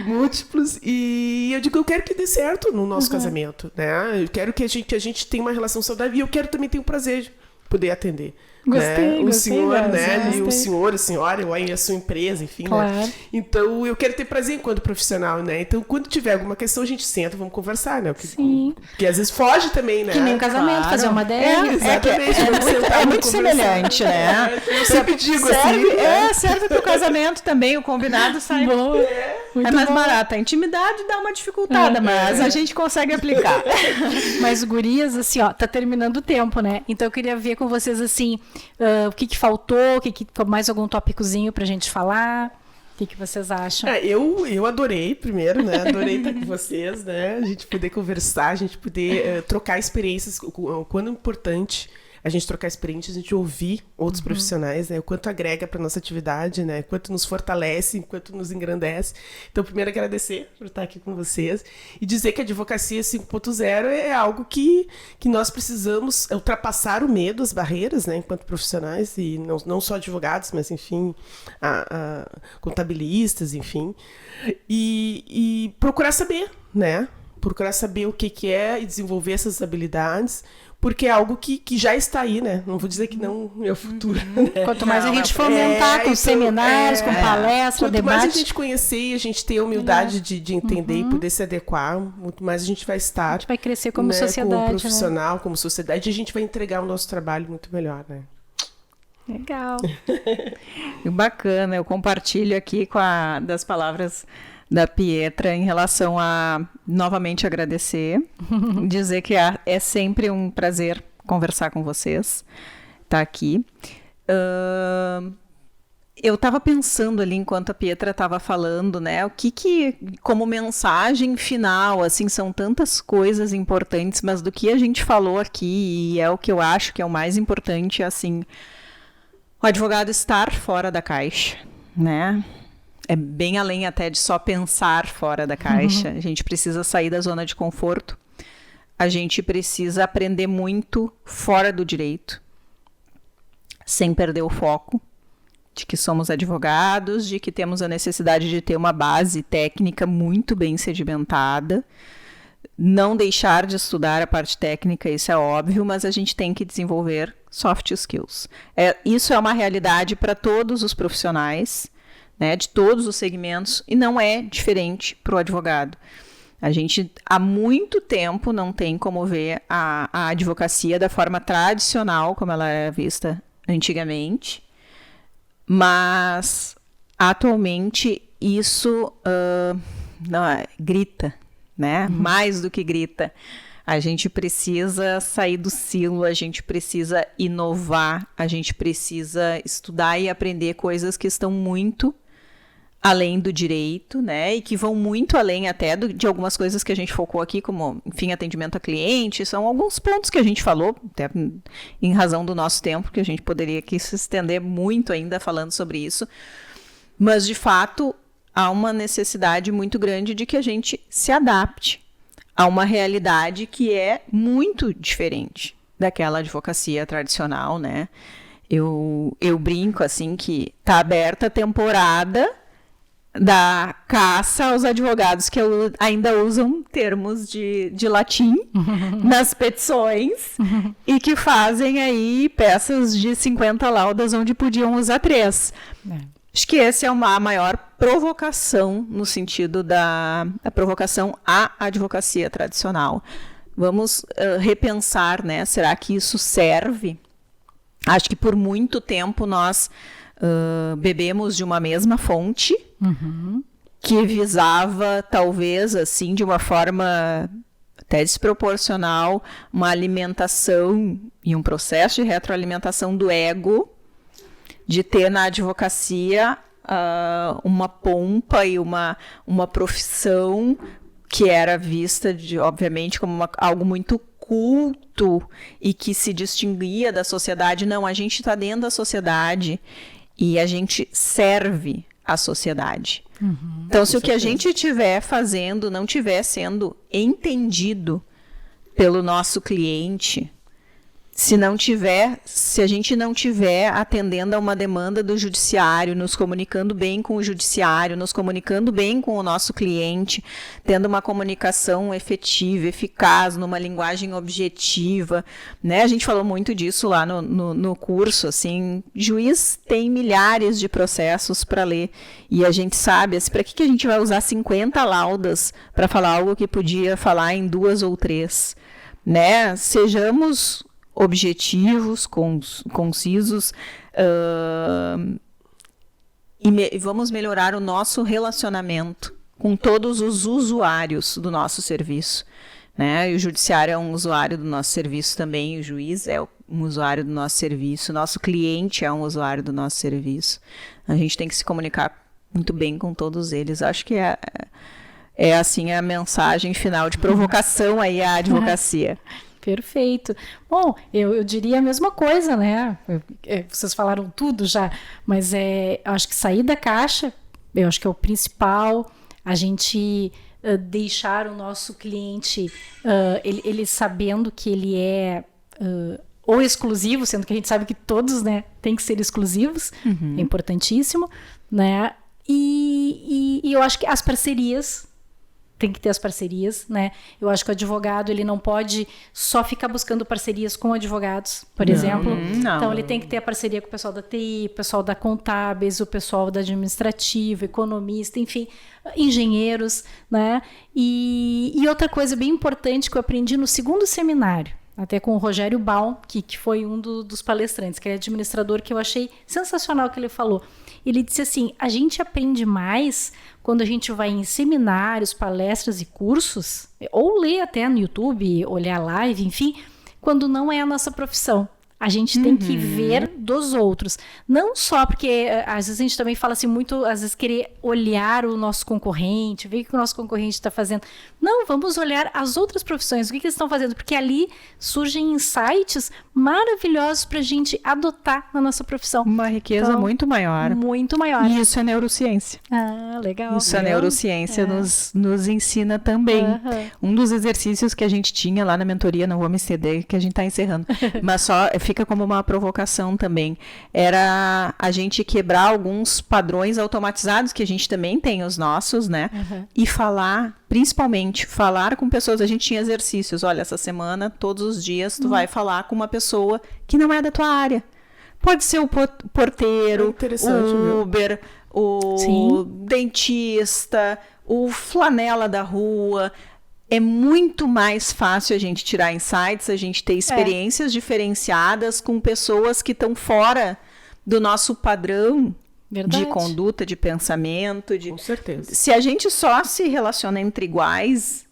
Múltiplos, e eu digo, eu quero que dê certo no nosso casamento, né? Eu quero que a gente tenha uma relação saudável e eu quero também ter o prazer de poder atender. Gostei, o senhor, né? gostei. E o senhor, a senhora, ou a sua empresa, enfim, claro. né? Então, eu quero ter prazer enquanto profissional, né? Então, quando tiver alguma questão, a gente senta, vamos conversar, né? Sim. Porque às vezes foge também, né? Que nem um casamento, fazer uma dela. Exatamente. É muito semelhante, né? Eu sempre digo serve, assim. Serve pro casamento também, o combinado sai. Boa. É mais barato. A intimidade dá uma dificultada, mas a gente consegue aplicar. Mas, gurias, assim, ó, tá terminando o tempo, né? Então eu queria ver com vocês, assim, o que faltou, mais algum tópicozinho pra gente falar. O que vocês acham? Eu adorei, primeiro, né? Adorei estar com vocês, né? A gente poder conversar, a gente poder trocar experiências, o quanto é importante a gente trocar experiências, a gente ouvir outros profissionais, né? O quanto agrega para nossa atividade, né? O quanto nos fortalece, o quanto nos engrandece. Então, primeiro, agradecer por estar aqui com vocês e dizer que a advocacia 5.0 é algo que nós precisamos ultrapassar o medo, as barreiras, né? Enquanto profissionais, e não só advogados, mas, enfim, contabilistas, enfim. E procurar saber, né? Procurar saber o que é e desenvolver essas habilidades, porque é algo que já está aí, né? Não vou dizer que não é o futuro. Né? Quanto mais a gente fomentar com seminários, com palestras, quanto debates... mais a gente conhecer e a gente ter a humildade de entender e poder se adequar, muito mais a gente vai estar... A gente vai crescer como sociedade, como profissional, né? Como sociedade, e a gente vai entregar o nosso trabalho muito melhor, né? Legal. Bacana, eu compartilho aqui das palavras da Pietra em relação a novamente agradecer, dizer que é sempre um prazer conversar com vocês, estar aqui. Eu estava pensando ali enquanto a Pietra estava falando, né, o que como mensagem final, assim, são tantas coisas importantes, mas do que a gente falou aqui, e é o que eu acho que é o mais importante, assim, o advogado estar fora da caixa, né? É bem além até de só pensar fora da caixa. A gente precisa sair da zona de conforto. A gente precisa aprender muito fora do direito, sem perder o foco de que somos advogados, de que temos a necessidade de ter uma base técnica muito bem sedimentada. Não deixar de estudar a parte técnica, isso é óbvio, mas a gente tem que desenvolver soft skills. Isso é uma realidade para todos os profissionais, né, de todos os segmentos, e não é diferente para o advogado. A gente, há muito tempo, não tem como ver a advocacia da forma tradicional, como ela era vista antigamente, mas, atualmente, isso grita, né? Mais do que grita. A gente precisa sair do silo, a gente precisa inovar, a gente precisa estudar e aprender coisas que estão muito além do direito, né, e que vão muito além até de algumas coisas que a gente focou aqui, como, enfim, atendimento a cliente, são alguns pontos que a gente falou, até em razão do nosso tempo, que a gente poderia aqui se estender muito ainda falando sobre isso, mas, de fato, há uma necessidade muito grande de que a gente se adapte a uma realidade que é muito diferente daquela advocacia tradicional, né. Eu brinco, assim, que está aberta a temporada da caça aos advogados que ainda usam termos de latim nas petições e que fazem aí peças de 50 laudas onde podiam usar 3. Acho que essa é a maior provocação no sentido da provocação à advocacia tradicional. Vamos repensar, né? Será que isso serve? Acho que por muito tempo nós bebemos de uma mesma fonte que visava, talvez, assim, de uma forma até desproporcional, uma alimentação e um processo de retroalimentação do ego, de ter na advocacia uma pompa e uma profissão que era vista, obviamente, como algo muito culto e que se distinguia da sociedade. Não, a gente está dentro da sociedade e a gente serve a sociedade. Então, se o que a gente estiver fazendo não estiver sendo entendido pelo nosso cliente, se a gente não estiver atendendo a uma demanda do judiciário, nos comunicando bem com o judiciário, nos comunicando bem com o nosso cliente, tendo uma comunicação efetiva, eficaz, numa linguagem objetiva, né? A gente falou muito disso lá no curso, assim, juiz tem milhares de processos para ler, e a gente sabe, assim, para que a gente vai usar 50 laudas para falar algo que podia falar em 2 ou 3, né? Sejamos objetivos, concisos, e vamos melhorar o nosso relacionamento com todos os usuários do nosso serviço, né? E o judiciário é um usuário do nosso serviço também, o juiz é um usuário do nosso serviço, o nosso cliente é um usuário do nosso serviço. A gente tem que se comunicar muito bem com todos eles. Acho que é assim a mensagem final de provocação aí à advocacia. Perfeito. Bom, eu diria a mesma coisa, né? Vocês falaram tudo já, mas acho que sair da caixa, eu acho que é o principal, a gente deixar o nosso cliente, ele sabendo que ele é ou exclusivo, sendo que a gente sabe que todos, né, tem que ser exclusivos, é importantíssimo, né? E eu acho que as parcerias, tem que ter as parcerias, né? Eu acho que o advogado, ele não pode só ficar buscando parcerias com advogados, por exemplo. Não. Então, ele tem que ter a parceria com o pessoal da TI, o pessoal da contábeis, o pessoal da administrativa, economista, enfim, engenheiros, né? E outra coisa bem importante que eu aprendi no 2º seminário, até com o Rogério Baum, que foi um dos palestrantes, que é administrador, que eu achei sensacional o que ele falou. Ele disse assim, a gente aprende mais quando a gente vai em seminários, palestras e cursos, ou lê até no YouTube, olhar live, enfim, quando não é a nossa profissão. A gente tem que ver dos outros. Não só porque, às vezes, a gente também fala assim muito, às vezes, querer olhar o nosso concorrente, ver o que o nosso concorrente está fazendo. Não, vamos olhar as outras profissões, o que eles estão fazendo, porque ali surgem insights maravilhosos para a gente adotar na nossa profissão. Uma riqueza então, muito maior. Muito maior. E isso é neurociência. Ah, legal. Isso a neurociência nos ensina também. Um dos exercícios que a gente tinha lá na mentoria, não vou me exceder, que a gente está encerrando, mas só fica como uma provocação também, era a gente quebrar alguns padrões automatizados, que a gente também tem os nossos, né? E principalmente, falar com pessoas. A gente tinha exercícios, olha, essa semana, todos os dias, tu vai falar com uma pessoa que não é da tua área. Pode ser o porteiro, o Uber, o dentista, o flanela da rua. É muito mais fácil a gente tirar insights, a gente ter experiências diferenciadas com pessoas que estão fora do nosso padrão de conduta, de pensamento. Com certeza. Se a gente só se relaciona entre iguais,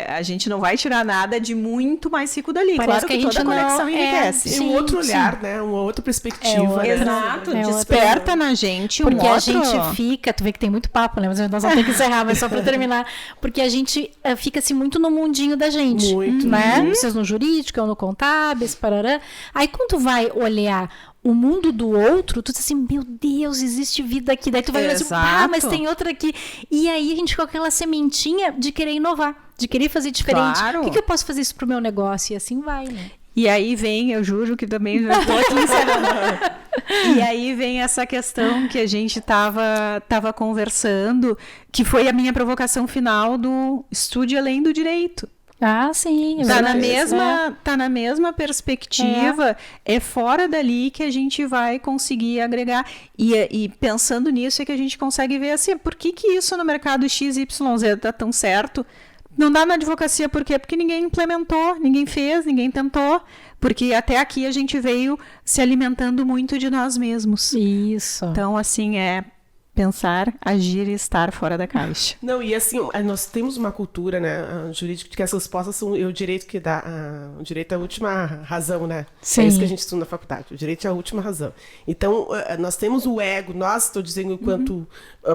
a gente não vai tirar nada de muito mais rico dali. Parece claro que toda conexão enriquece. E um outro olhar, né? Uma outra perspectiva. Né? Exato, desperta na gente porque a gente fica, tu vê que tem muito papo, né? Mas nós vamos ter que encerrar, mas só para terminar. Porque a gente fica assim muito no mundinho da gente. Muito. Né? Vocês no jurídico, eu no contábeis, parará. Aí quando tu vai olhar o mundo do outro, tu diz assim, meu Deus, existe vida aqui. Daí tu vai ver assim, mas tem outra aqui. E aí a gente fica com aquela sementinha de querer inovar, de querer fazer diferente. Claro. O que eu posso fazer isso pro meu negócio? E assim vai, né? E aí vem, eu juro que também já estou aqui encerrando. E aí vem essa questão que a gente tava conversando, que foi a minha provocação final do Estude Além do Direito. Ah, sim. Tá na mesma perspectiva, é fora dali que a gente vai conseguir agregar. E pensando nisso é que a gente consegue ver assim, por que isso no mercado XYZ tá tão certo? Não dá na advocacia, por quê? Porque ninguém implementou, ninguém fez, ninguém tentou. Porque até aqui a gente veio se alimentando muito de nós mesmos. Isso. Então, assim, pensar, agir e estar fora da caixa. Não, e assim, nós temos uma cultura, né, jurídica, de que as respostas são o direito que dá, o direito é a última razão, né? Sim. É isso que a gente estuda na faculdade, o direito é a última razão. Então, nós temos o ego, nós, estou dizendo, enquanto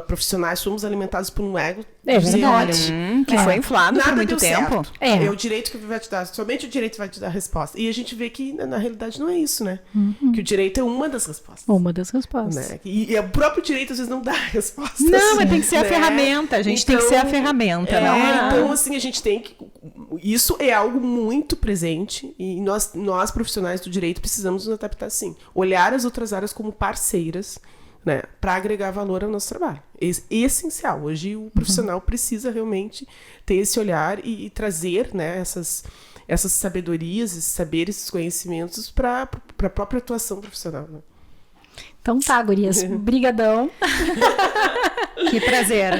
profissionais, somos alimentados por um ego. É dizer, verdade. Que foi inflado por muito deu tempo. certo. É. É o direito que vai te dar, somente o direito vai te dar a resposta. E a gente vê que, na realidade, não é isso, né? Que o direito é uma das respostas. Uma das respostas. Né? E o próprio direito, às vezes, não dá a resposta. Não, mas tem que ser a né? ferramenta. A gente tem que ser a ferramenta, não é? Então, assim, a gente tem que... Isso é algo muito presente e nós profissionais do direito, precisamos nos adaptar, sim. Olhar as outras áreas como parceiras, né, para agregar valor ao nosso trabalho. É essencial. Hoje, o profissional precisa realmente ter esse olhar e trazer, né, essas sabedorias, esses saberes, esses conhecimentos para a própria atuação profissional. Né? Então tá, gurias. Brigadão. Que prazer.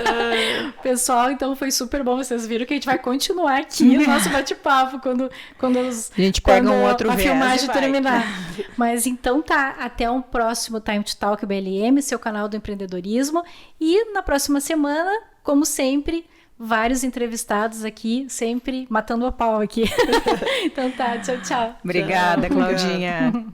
Pessoal, então foi super bom. Vocês viram que a gente vai continuar aqui o nosso bate-papo quando A gente pega um outro a viés filmagem e vai. terminar. Mas então tá, até um próximo Time to Talk BLM, seu canal do empreendedorismo. E na próxima semana, como sempre, vários entrevistados aqui, sempre matando a pau aqui. Então tá, tchau, tchau. Obrigada, Claudinha.